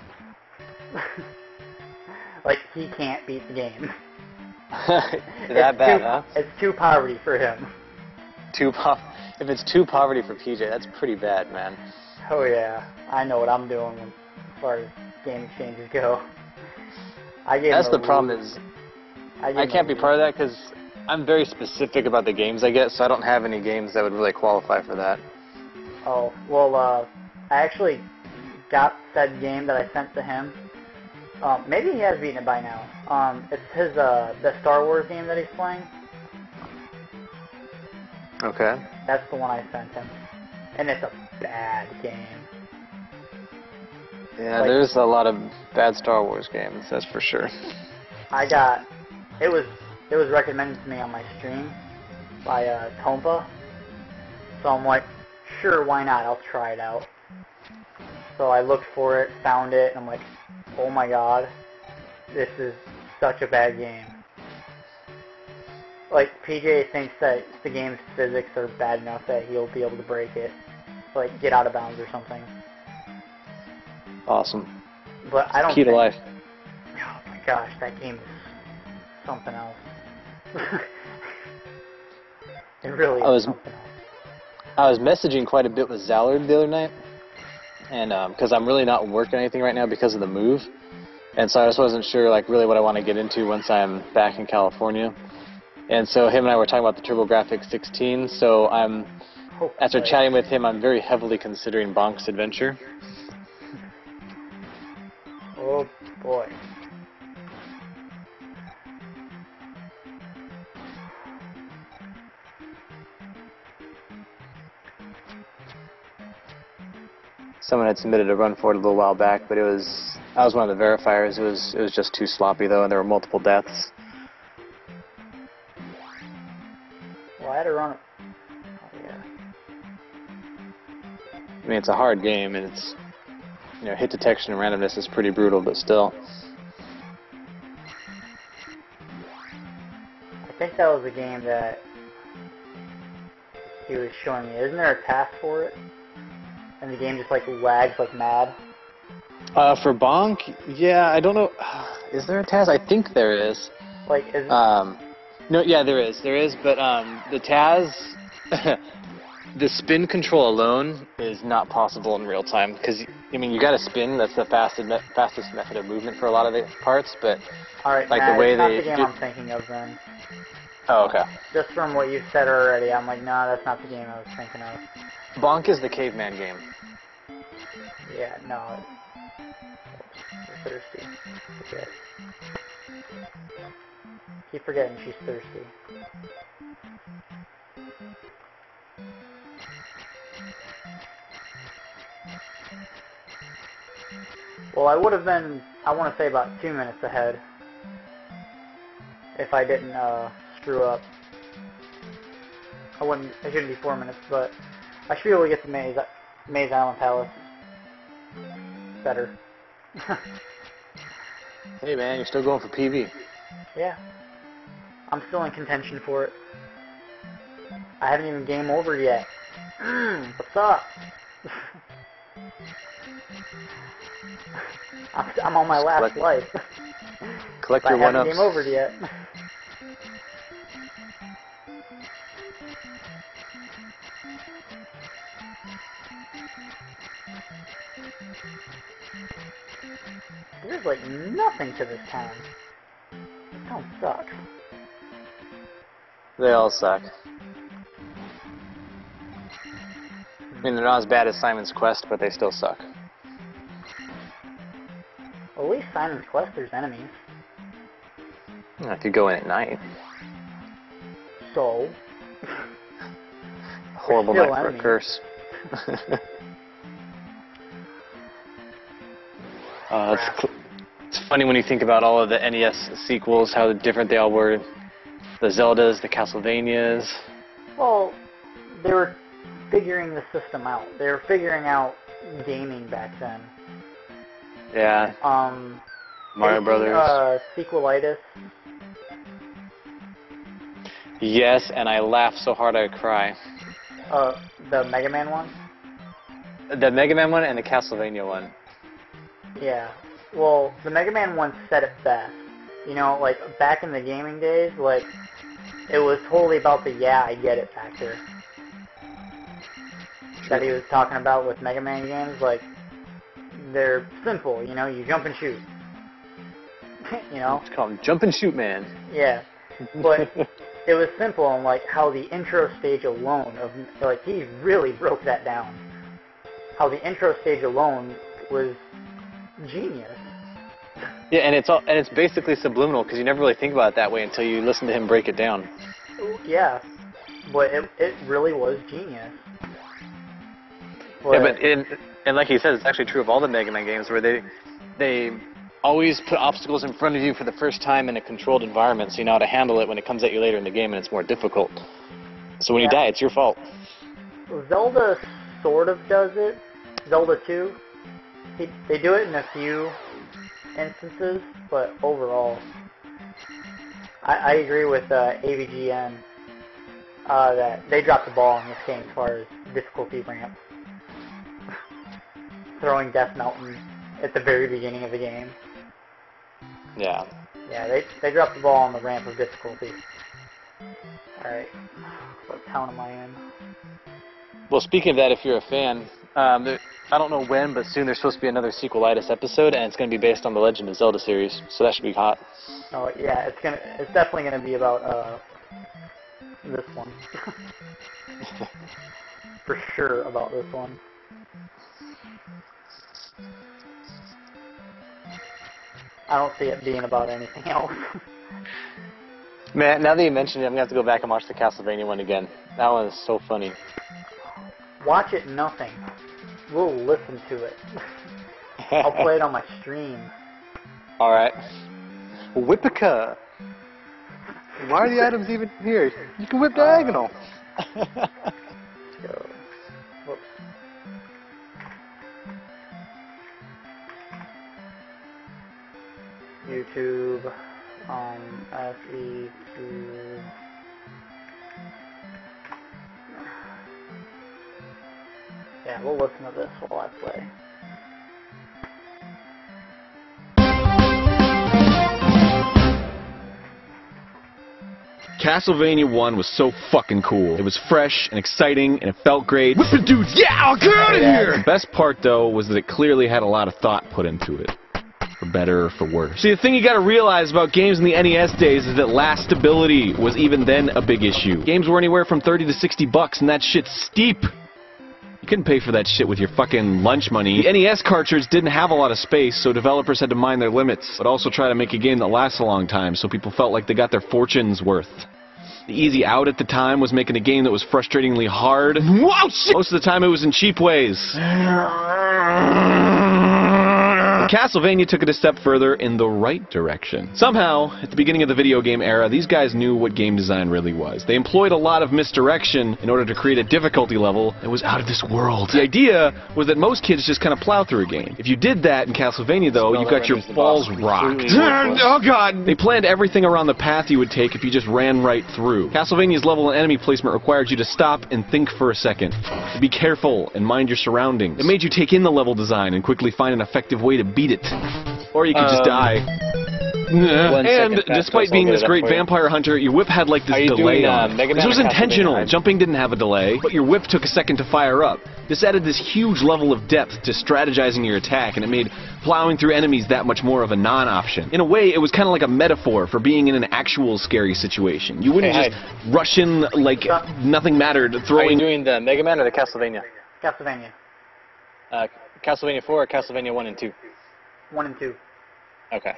Like, he can't beat the game. That bad, huh? It's too poverty for him. If it's too poverty for PJ, that's pretty bad, man. Oh yeah, I know what I'm doing as far as game exchanges go. That's the problem is, I can't be part of that because I'm very specific about the games I get, so I don't have any games that would really qualify for that. Oh, well, I actually got said game that I sent to him. Maybe he has beaten it by now. It's his, the Star Wars game that he's playing. Okay. That's the one I sent him. And it's a bad game. Yeah, like, there's a lot of bad Star Wars games, that's for sure. It was recommended to me on my stream by, Tompa. So I'm like, sure, why not? I'll try it out. So I looked for it, found it, and I'm like, oh my god, this is such a bad game. Like, PJ thinks that the game's physics are bad enough that he'll be able to break it. Like, get out of bounds or something. Awesome. But I don't Key to life. Oh my gosh, that game is something else. It really is something else. I was messaging quite a bit with Zallard the other night, and because I'm really not working anything right now because of the move, and so I just wasn't sure like really what I want to get into once I'm back in California. And so him and I were talking about the TurboGrafx 16, so after chatting with him, I'm very heavily considering Bonk's Adventure. Oh boy. Someone had submitted a run for it a little while back, but I was one of the verifiers. It was just too sloppy though, and there were multiple deaths. Well, I had to run it. Oh yeah. I mean, it's a hard game, and it's, you know, hit detection and randomness is pretty brutal, but still. I think that was a game that he was showing me. Isn't there a task for it? And the game just like lags like mad. For Bonk, yeah, I don't know. Is there a task? I think there is. Like, is no, yeah, there is, but the Taz, the spin control alone is not possible in real time because I mean you got to spin. That's the fastest method of movement for a lot of the parts, but alright, like the way it's not the game I'm thinking of then. Oh, okay. Just from what you said already, I'm like, nah, that's not the game I was thinking of. Bonk is the caveman game. Yeah, no. You're thirsty. Okay. Keep forgetting she's thirsty. Well, I would have been, I want to say about 2 minutes ahead if I didn't screw up. It shouldn't be 4 minutes, but I should be able to get to Maze Island Palace better. Hey man, you're still going for PV. Yeah. I'm still in contention for it. I haven't even game over yet. What's up? I'm on my last life. Collect your one-ups. I haven't game over yet. There's like nothing to this town. This town sucks. They all suck. I mean, they're not as bad as Simon's Quest, but they still suck. Well, at least Simon's Quest, there's enemies. If you go in at night. So? Horrible night for a curse. It's funny when you think about all of the NES sequels, how different they all were. The Zeldas, the Castlevanias. Well, they were figuring the system out. They were figuring out gaming back then. Yeah. Mario Brothers. Sequelitis. Yes, and I laughed so hard I would cry. The Mega Man one? The Mega Man one and the Castlevania one. Yeah. Well, the Mega Man one said it best. You know, like, back in the gaming days, like, it was totally about the yeah, I get it factor. That he was talking about with Mega Man games, like, they're simple, you know, you jump and shoot. You know? It's called Jump and Shoot Man. Yeah. But it was simple, and, like, how the intro stage alone, like, he really broke that down. How the intro stage alone was genius. Yeah, and it's basically subliminal because you never really think about it that way until you listen to him break it down. Yeah, but it really was genius. But, yeah, but and like he said, it's actually true of all the Mega Man games where they always put obstacles in front of you for the first time in a controlled environment, so you know how to handle it when it comes at you later in the game and it's more difficult. So when you die, it's your fault. Zelda sort of does it. Zelda 2, they do it in a few instances, but overall, I agree with AVGN that they dropped the ball in this game as far as difficulty ramp. Throwing Death Mountain at the very beginning of the game. Yeah. Yeah, they dropped the ball on the ramp of difficulty. Alright, what town am I in? Well, speaking of that, if you're a fan, I don't know when, but soon there's supposed to be another Sequelitis episode, and it's going to be based on the Legend of Zelda series, so that should be hot. Oh yeah, it's definitely gonna be about this one. For sure about this one. I don't see it being about anything else. Man, now that you mentioned it, I'm going to have to go back and watch the Castlevania one again. That one is so funny. Watch it nothing. We'll listen to it. I'll play it on my stream. Alright. Whippica! Why are the items even here? You can whip diagonal. Go. Whoops. YouTube, SE2. Yeah, we'll listen to this while I play. Castlevania 1 was so fucking cool. It was fresh and exciting, and it felt great. Whipping dudes, yeah, I'll get out of here! The best part, though, was that it clearly had a lot of thought put into it. For better or for worse. See, the thing you gotta realize about games in the NES days is that last stability was even then a big issue. Games were anywhere from 30 to 60 bucks, and that shit's steep. You couldn't pay for that shit with your fucking lunch money. The NES cartridge didn't have a lot of space, so developers had to mind their limits, but also try to make a game that lasts a long time so people felt like they got their fortune's worth. The easy out at the time was making a game that was frustratingly hard. Whoa, shit! Most of the time it was in cheap ways. Castlevania took it a step further in the right direction. Somehow, at the beginning of the video game era, these guys knew what game design really was. They employed a lot of misdirection in order to create a difficulty level that was out of this world. The idea was that most kids just kind of plow through a game. If you did that in Castlevania, though, you got your balls rocked. Oh god! They planned everything around the path you would take if you just ran right through. Castlevania's level and enemy placement required you to stop and think for a second. To be careful and mind your surroundings. It made you take in the level design and quickly find an effective way to beat it. Or you could just die. And despite being this great vampire hunter, your whip had like this delay on it. This was intentional. Jumping didn't have a delay, but your whip took a second to fire up. This added this huge level of depth to strategizing your attack, and it made plowing through enemies that much more of a non-option. In a way, it was kind of like a metaphor for being in an actual scary situation. You wouldn't just rush in like nothing mattered, throwing... Are you doing the Mega Man or the Castlevania? Castlevania. Castlevania 4 or Castlevania 1 and 2? 1 and 2. Okay.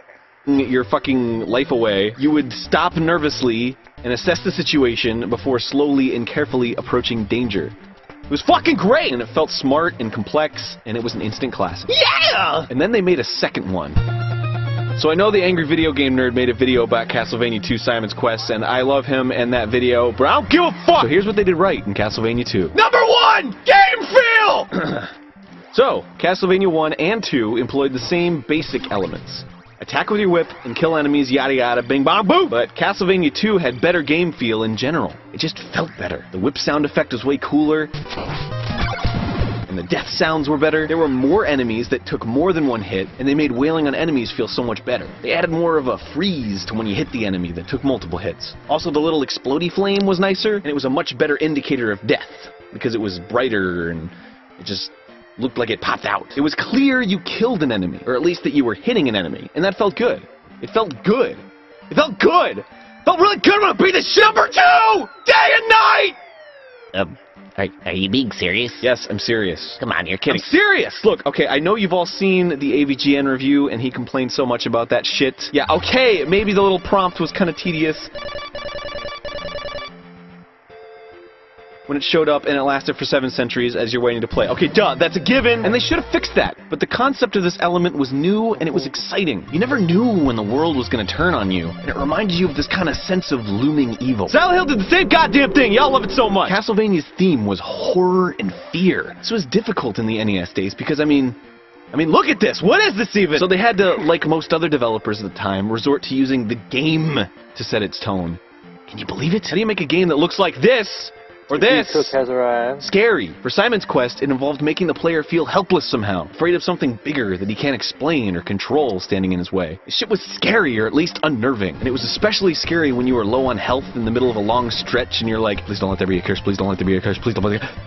Your fucking life away, you would stop nervously and assess the situation before slowly and carefully approaching danger. It was fucking great! And it felt smart and complex, and it was an instant classic. Yeah! And then they made a second one. So I know the Angry Video Game Nerd made a video about Castlevania 2 Simon's Quest, and I love him and that video, but I don't give a fuck! So here's what they did right in Castlevania 2. Number 1! Game feel! So, Castlevania 1 and 2 employed the same basic elements. Attack with your whip and kill enemies, yada yada, bing bong boom! But Castlevania 2 had better game feel in general. It just felt better. The whip sound effect was way cooler. And the death sounds were better. There were more enemies that took more than one hit, and they made wailing on enemies feel so much better. They added more of a freeze to when you hit the enemy that took multiple hits. Also, the little explodey flame was nicer, and it was a much better indicator of death, because it was brighter and it just looked like it popped out. It was clear you killed an enemy, or at least that you were hitting an enemy, and that felt good. It felt good. It felt good! It felt really good when I beat this shit number 2! Day and night! Are you being serious? Yes, I'm serious. Come on, you're kidding. I'm serious! Look, okay, I know you've all seen the AVGN review, and he complained so much about that shit. Yeah, okay, maybe the little prompt was kind of tedious when it showed up and it lasted for 7 centuries as you're waiting to play. Okay, duh, that's a given, and they should have fixed that. But the concept of this element was new, and it was exciting. You never knew when the world was going to turn on you, and it reminded you of this kind of sense of looming evil. Silent Hill did the same goddamn thing! Y'all love it so much! Castlevania's theme was horror and fear. This was difficult in the NES days because, I mean, look at this! What is this even? So they had to, like most other developers at the time, resort to using the game to set its tone. Can you believe it? How do you make a game that looks like this? Or this! Has arrived. Scary. For Simon's Quest, it involved making the player feel helpless somehow, afraid of something bigger that he can't explain or control standing in his way. This shit was scary, or at least unnerving. And it was especially scary when you were low on health in the middle of a long stretch and you're like, please don't let there be a curse, please don't let there be a curse, please don't let there be a curse.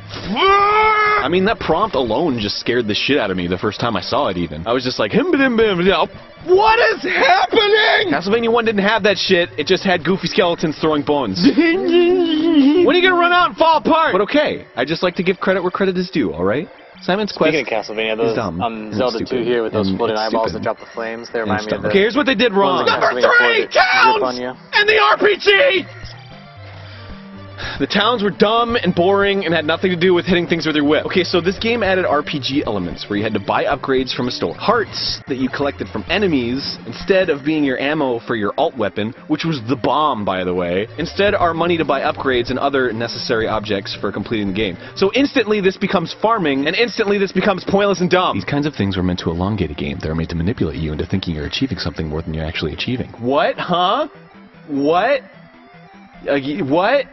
I mean, that prompt alone just scared the shit out of me the first time I saw it even. I was just like, what is happening? Castlevania 1 didn't have that shit, it just had goofy skeletons throwing bones. When are you gonna run out and fall apart? But okay, I just like to give credit where credit is due, alright? Simon's Quest Speaking of Castlevania, those Zelda 2 here with those floating eyeballs that drop the flames, they remind me of the... Okay, here's what they did wrong. Number 3! Towns! And the RPG! The towns were dumb and boring and had nothing to do with hitting things with your whip. Okay, so this game added RPG elements where you had to buy upgrades from a store. Hearts that you collected from enemies, instead of being your ammo for your alt weapon, which was the bomb, by the way, instead are money to buy upgrades and other necessary objects for completing the game. So instantly this becomes farming, and instantly this becomes pointless and dumb. These kinds of things were meant to elongate a game. They're made to manipulate you into thinking you're achieving something more than you're actually achieving. What? Huh? What? What?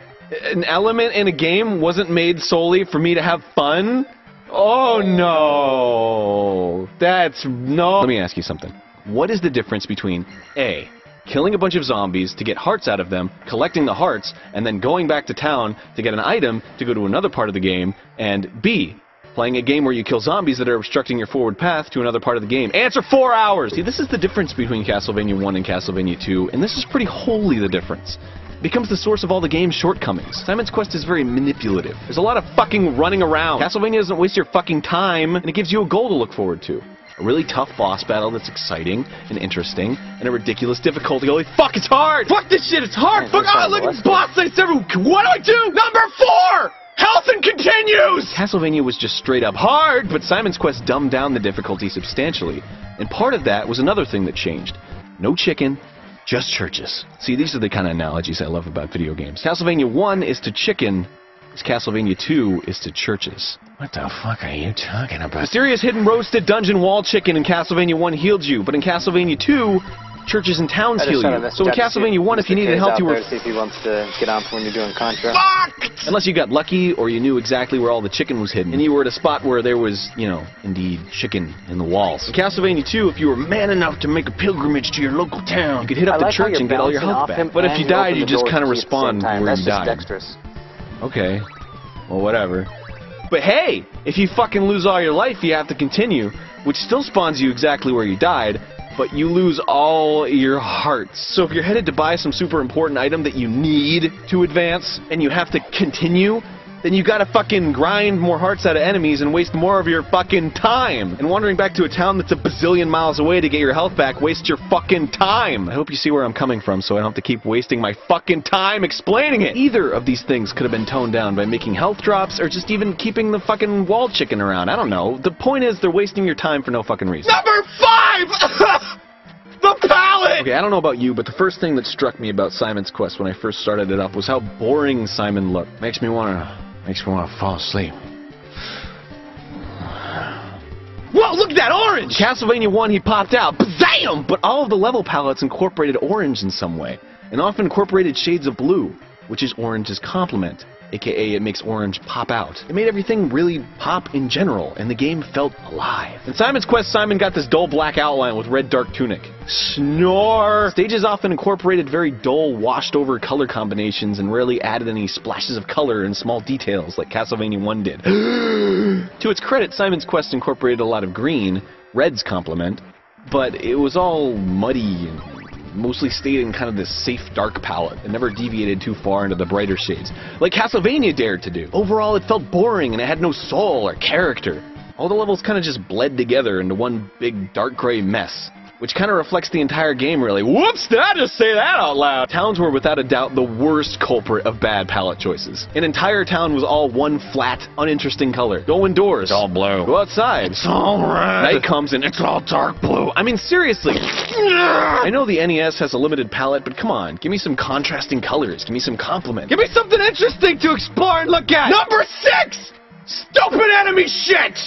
An element in a game wasn't made solely for me to have fun? Oh no. No. Let me ask you something. What is the difference between A, killing a bunch of zombies to get hearts out of them, collecting the hearts, and then going back to town to get an item to go to another part of the game, and B, playing a game where you kill zombies that are obstructing your forward path to another part of the game? Answer 4 hours! See, this is the difference between Castlevania 1 and Castlevania 2, and this is pretty wholly the difference. It becomes the source of all the game's shortcomings. Simon's Quest is very manipulative. There's a lot of fucking running around. Castlevania doesn't waste your fucking time, and it gives you a goal to look forward to. A really tough boss battle that's exciting and interesting, and a ridiculous difficulty. Holy fuck, it's hard! Fuck this shit, it's hard! Fuck, look at this boss face everywhere! What do I do? Number 4! Health and continues! Castlevania was just straight up hard, but Simon's Quest dumbed down the difficulty substantially. And part of that was another thing that changed. No chicken, just churches. See, these are the kind of analogies I love about video games. Castlevania 1 is to chicken, as Castlevania 2 is to churches. What the fuck are you talking about? Mysterious hidden roasted dungeon wall chicken in Castlevania 1 healed you, but in Castlevania 2, churches and towns heal you. So in Castlevania 1, if you needed help, you were... See if he wants to get on when you're doing Contra. Fuck! Unless you got lucky, or you knew exactly where all the chicken was hidden, and you were at a spot where there was, you know, indeed, chicken in the walls. In Castlevania 2, if you were man enough to make a pilgrimage to your local town, you could hit up the church and get all your health back. But if you died, you just kind of respawn where you died. Dexterous. Okay. Well, whatever. But hey, if you fucking lose all your life, you have to continue, which still spawns you exactly where you died, but you lose all your hearts. So if you're headed to buy some super important item that you need to advance, and you have to continue, then you gotta fucking grind more hearts out of enemies and waste more of your fucking time. And wandering back to a town that's a bazillion miles away to get your health back wastes your fucking time. I hope you see where I'm coming from so I don't have to keep wasting my fucking time explaining it. Either of these things could have been toned down by making health drops or just even keeping the fucking wall chicken around. I don't know. The point is they're wasting your time for no fucking reason. Number 5! The palette! Okay, I don't know about you, but the first thing that struck me about Simon's Quest when I first started it up was how boring Simon looked. Makes me wanna fall asleep. Whoa, look at that orange! Castlevania 1, he popped out. Bzam! But all of the level palettes incorporated orange in some way, and often incorporated shades of blue, which is orange's complement, aka it makes orange pop out. It made everything really pop in general, and the game felt alive. In Simon's Quest, Simon got this dull black outline with red dark tunic. Snore! Stages often incorporated very dull, washed-over color combinations and rarely added any splashes of color and small details like Castlevania 1 did. To its credit, Simon's Quest incorporated a lot of green, red's complement, but it was all muddy and mostly stayed in kind of this safe dark palette and never deviated too far into the brighter shades, like Castlevania dared to do. Overall, it felt boring and it had no soul or character. All the levels kind of just bled together into one big dark gray mess, which kind of reflects the entire game, really. Whoops, did I just say that out loud? Towns were without a doubt the worst culprit of bad palette choices. An entire town was all one flat, uninteresting color. Go indoors. It's all blue. Go outside. It's all red. Night comes and it's all dark blue. I mean, seriously. I know the NES has a limited palette, but come on. Give me some contrasting colors. Give me some complement. Give me something interesting to explore and look at. Number 6! Stupid enemy shit!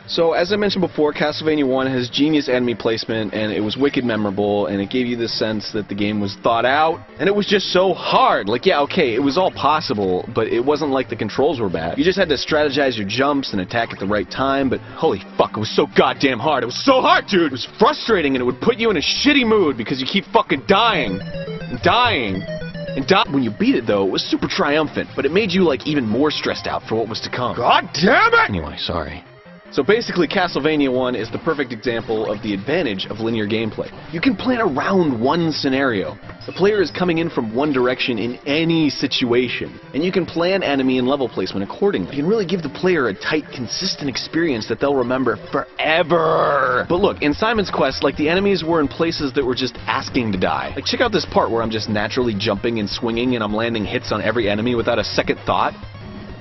So, as I mentioned before, Castlevania 1 has genius enemy placement, and it was wicked memorable, and it gave you the sense that the game was thought out, and it was just so hard. Like, yeah, okay, it was all possible, but it wasn't like the controls were bad. You just had to strategize your jumps and attack at the right time, but holy fuck, it was so goddamn hard. It was so hard, dude! It was frustrating, and it would put you in a shitty mood because you keep fucking dying. And dying. When you beat it, though, it was super triumphant, but it made you, like, even more stressed out for what was to come. God damn it! Anyway, sorry. So basically, Castlevania 1 is the perfect example of the advantage of linear gameplay. You can plan around one scenario. The player is coming in from one direction in any situation, and you can plan enemy and level placement accordingly. You can really give the player a tight, consistent experience that they'll remember forever. But look, in Simon's Quest, like, the enemies were in places that were just asking to die. Like, check out this part where I'm just naturally jumping and swinging and I'm landing hits on every enemy without a second thought.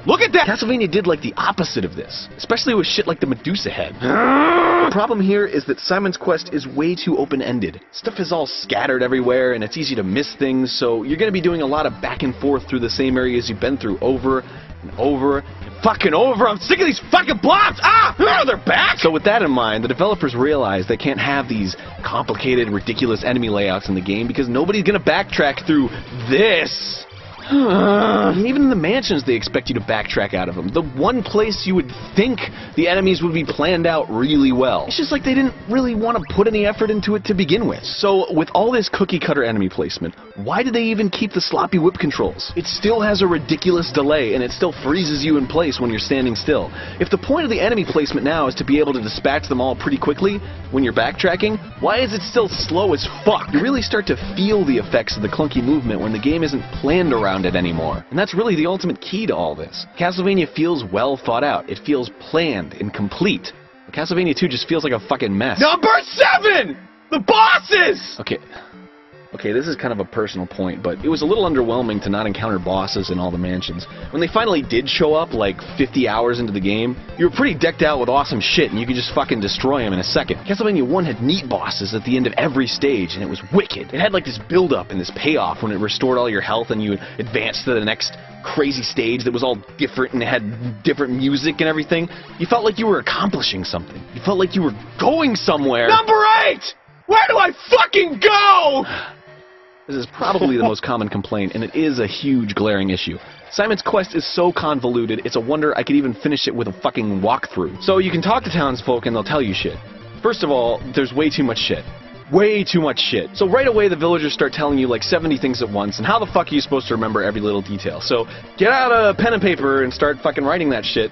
Look at that! Castlevania did like the opposite of this, especially with shit like the Medusa head. The problem here is that Simon's Quest is way too open-ended. Stuff is all scattered everywhere, and it's easy to miss things, so you're gonna be doing a lot of back and forth through the same areas you've been through over and over and fucking over. I'm sick of these fucking blobs! Ah! They're back! So with that in mind, the developers realized they can't have these complicated, ridiculous enemy layouts in the game because nobody's gonna backtrack through this. Even in the mansions, they expect you to backtrack out of them. The one place you would think the enemies would be planned out really well. It's just like they didn't really want to put any effort into it to begin with. So, with all this cookie-cutter enemy placement, why did they even keep the sloppy whip controls? It still has a ridiculous delay, and it still freezes you in place when you're standing still. If the point of the enemy placement now is to be able to dispatch them all pretty quickly when you're backtracking, why is it still slow as fuck? You really start to feel the effects of the clunky movement when the game isn't planned around it anymore. And that's really the ultimate key to all this. Castlevania feels well thought out. It feels planned and complete. Castlevania 2 just feels like a fucking mess. Number 7! The bosses! Okay, this is kind of a personal point, but it was a little underwhelming to not encounter bosses in all the mansions. When they finally did show up, like 50 hours into the game, you were pretty decked out with awesome shit, and you could just fucking destroy them in a second. Castlevania 1 had neat bosses at the end of every stage, and it was wicked. It had like this build-up and this payoff when it restored all your health and you advanced to the next crazy stage that was all different and it had different music and everything. You felt like you were accomplishing something. You felt like you were going somewhere. Number 8! Where do I fucking go? This is probably the most common complaint, and it is a huge glaring issue. Simon's Quest is so convoluted, it's a wonder I could even finish it with a fucking walkthrough. So you can talk to townsfolk and they'll tell you shit. First of all, there's way too much shit. way too much shit. So right away the villagers start telling you like 70 things at once, and how the fuck are you supposed to remember every little detail? So get out a pen and paper and start fucking writing that shit.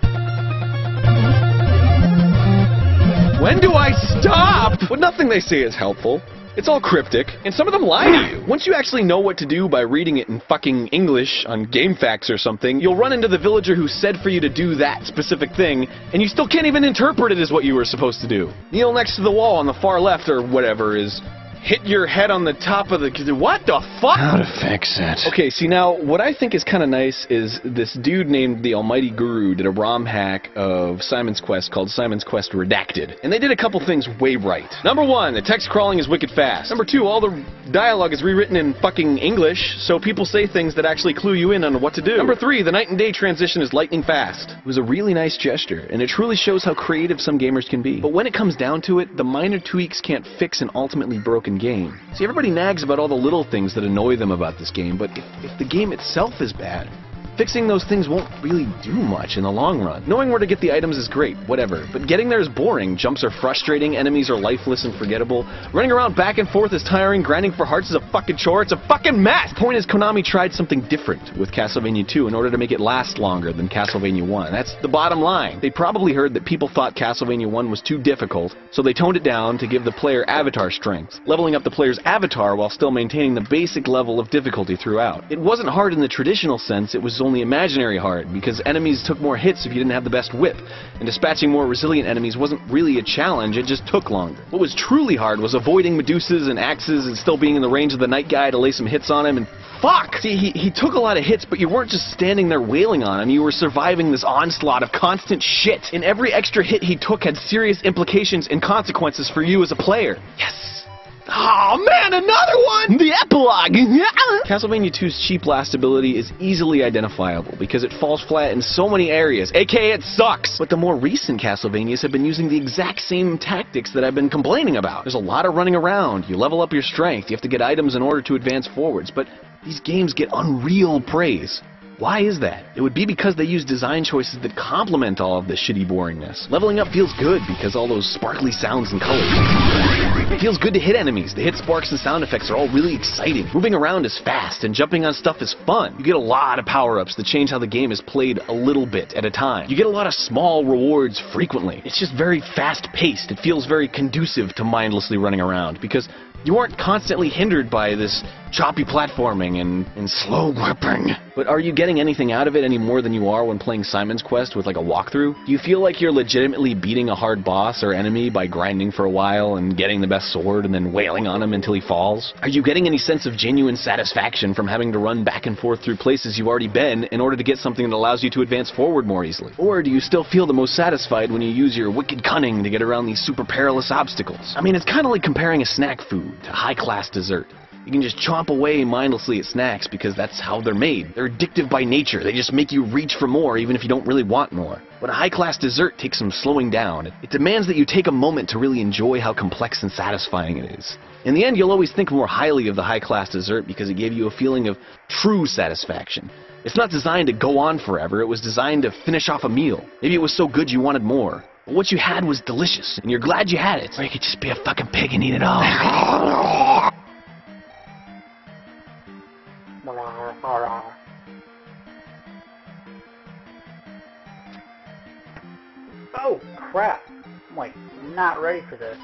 When do I stop? Well, nothing they say is helpful. It's all cryptic, and some of them lie to you. Once you actually know what to do by reading it in fucking English on GameFAQs or something, you'll run into the villager who said for you to do that specific thing, and you still can't even interpret it as what you were supposed to do. Kneel next to the wall on the far left, or whatever is... Hit your head on the top of the... What the fuck? How to fix it? Okay, see now, what I think is kind of nice is this dude named the Almighty Guru did a ROM hack of Simon's Quest called Simon's Quest Redacted. And they did a couple things way right. Number one, the text crawling is wicked fast. Number two, all the dialogue is rewritten in fucking English, so people say things that actually clue you in on what to do. Number three, the night and day transition is lightning fast. It was a really nice gesture, and it truly shows how creative some gamers can be. But when it comes down to it, the minor tweaks can't fix an ultimately broken game. See, everybody nags about all the little things that annoy them about this game, but if the game itself is bad, fixing those things won't really do much in the long run. Knowing where to get the items is great, whatever, but getting there is boring. Jumps are frustrating, enemies are lifeless and forgettable. Running around back and forth is tiring, grinding for hearts is a fucking chore, it's a fucking mess! The point is, Konami tried something different with Castlevania 2 in order to make it last longer than Castlevania 1. That's the bottom line. They probably heard that people thought Castlevania 1 was too difficult, so they toned it down to give the player avatar strength, leveling up the player's avatar while still maintaining the basic level of difficulty throughout. It wasn't hard in the traditional sense, it was only imaginary hard, because enemies took more hits if you didn't have the best whip, and dispatching more resilient enemies wasn't really a challenge, it just took longer. What was truly hard was avoiding Medusas and axes and still being in the range of the night guy to lay some hits on him, and fuck! See, he took a lot of hits, but you weren't just standing there wailing on him, you were surviving this onslaught of constant shit, and every extra hit he took had serious implications and consequences for you as a player. Yes! Oh man, another one! The epilogue! Castlevania 2's cheap lastability is easily identifiable because it falls flat in so many areas, aka it sucks! But the more recent Castlevanias have been using the exact same tactics that I've been complaining about. There's a lot of running around, you level up your strength, you have to get items in order to advance forwards, but these games get unreal praise. Why is that? It would be because they use design choices that complement all of this shitty boringness. Leveling up feels good because all those sparkly sounds and colors. It feels good to hit enemies. The hit sparks and sound effects are all really exciting. Moving around is fast, and jumping on stuff is fun. You get a lot of power-ups that change how the game is played a little bit at a time. You get a lot of small rewards frequently. It's just very fast-paced. It feels very conducive to mindlessly running around because you aren't constantly hindered by this choppy platforming and slow gripping. But are you getting anything out of it any more than you are when playing Simon's Quest with like a walkthrough? Do you feel like you're legitimately beating a hard boss or enemy by grinding for a while and getting the best sword and then wailing on him until he falls? Are you getting any sense of genuine satisfaction from having to run back and forth through places you've already been in order to get something that allows you to advance forward more easily? Or do you still feel the most satisfied when you use your wicked cunning to get around these super perilous obstacles? I mean, it's kind of like comparing a snack food to high-class dessert. You can just chomp away mindlessly at snacks because that's how they're made. They're addictive by nature. They just make you reach for more even if you don't really want more. But a high-class dessert takes some slowing down. It demands that you take a moment to really enjoy how complex and satisfying it is. In the end, you'll always think more highly of the high-class dessert because it gave you a feeling of true satisfaction. It's not designed to go on forever. It was designed to finish off a meal. Maybe it was so good you wanted more. But what you had was delicious, and you're glad you had it. Or you could just be a fucking pig and eat it all. Oh, crap. I'm like, not ready for this.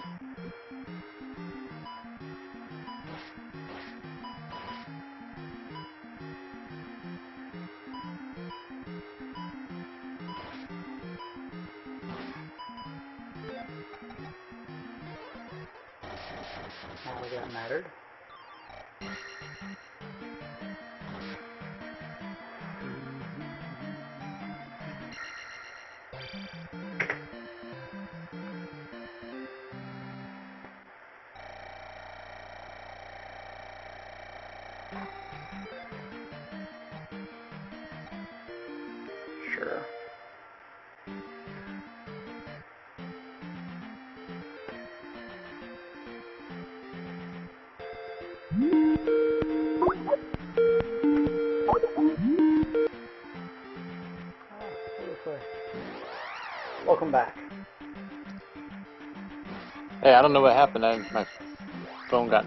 Not like that mattered. Sure. Welcome back. Hey, I don't know what happened. My phone got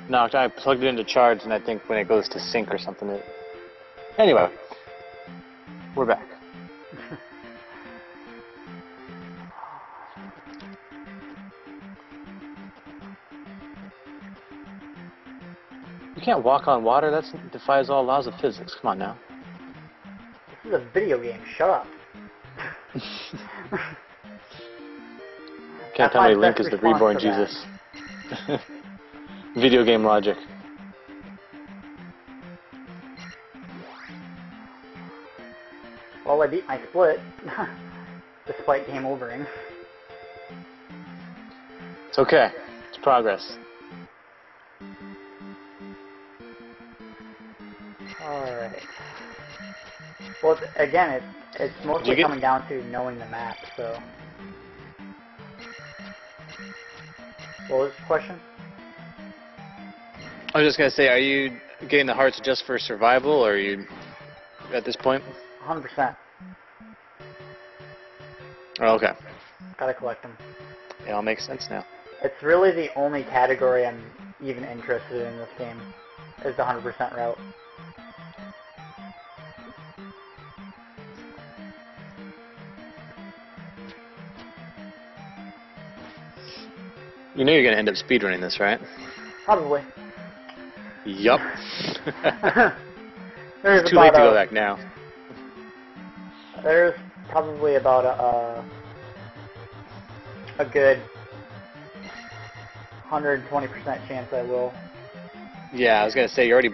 knocked. I plugged it into charge, and I think when it goes to sync or something, it... Anyway, we're back. You can't walk on water. That defies all laws of physics. Come on now. This is a video game. Shut up. Can't tell me Link is the reborn Jesus. Video game logic. Well, I beat my split, despite game overing. It's okay. It's progress. Alright. Well, again, it's mostly coming down to knowing the map, so... What was the question? I was just going to say, are you getting the hearts just for survival, or are you at this point? 100%. Oh, okay. Gotta collect them. It all makes sense now. It's really the only category I'm even interested in this game, is the 100% route. You know you're going to end up speedrunning this, right? Probably. Yup. There's It's too late to go back now. There's probably about a good 120% chance I will. Yeah, I was going to say, you're already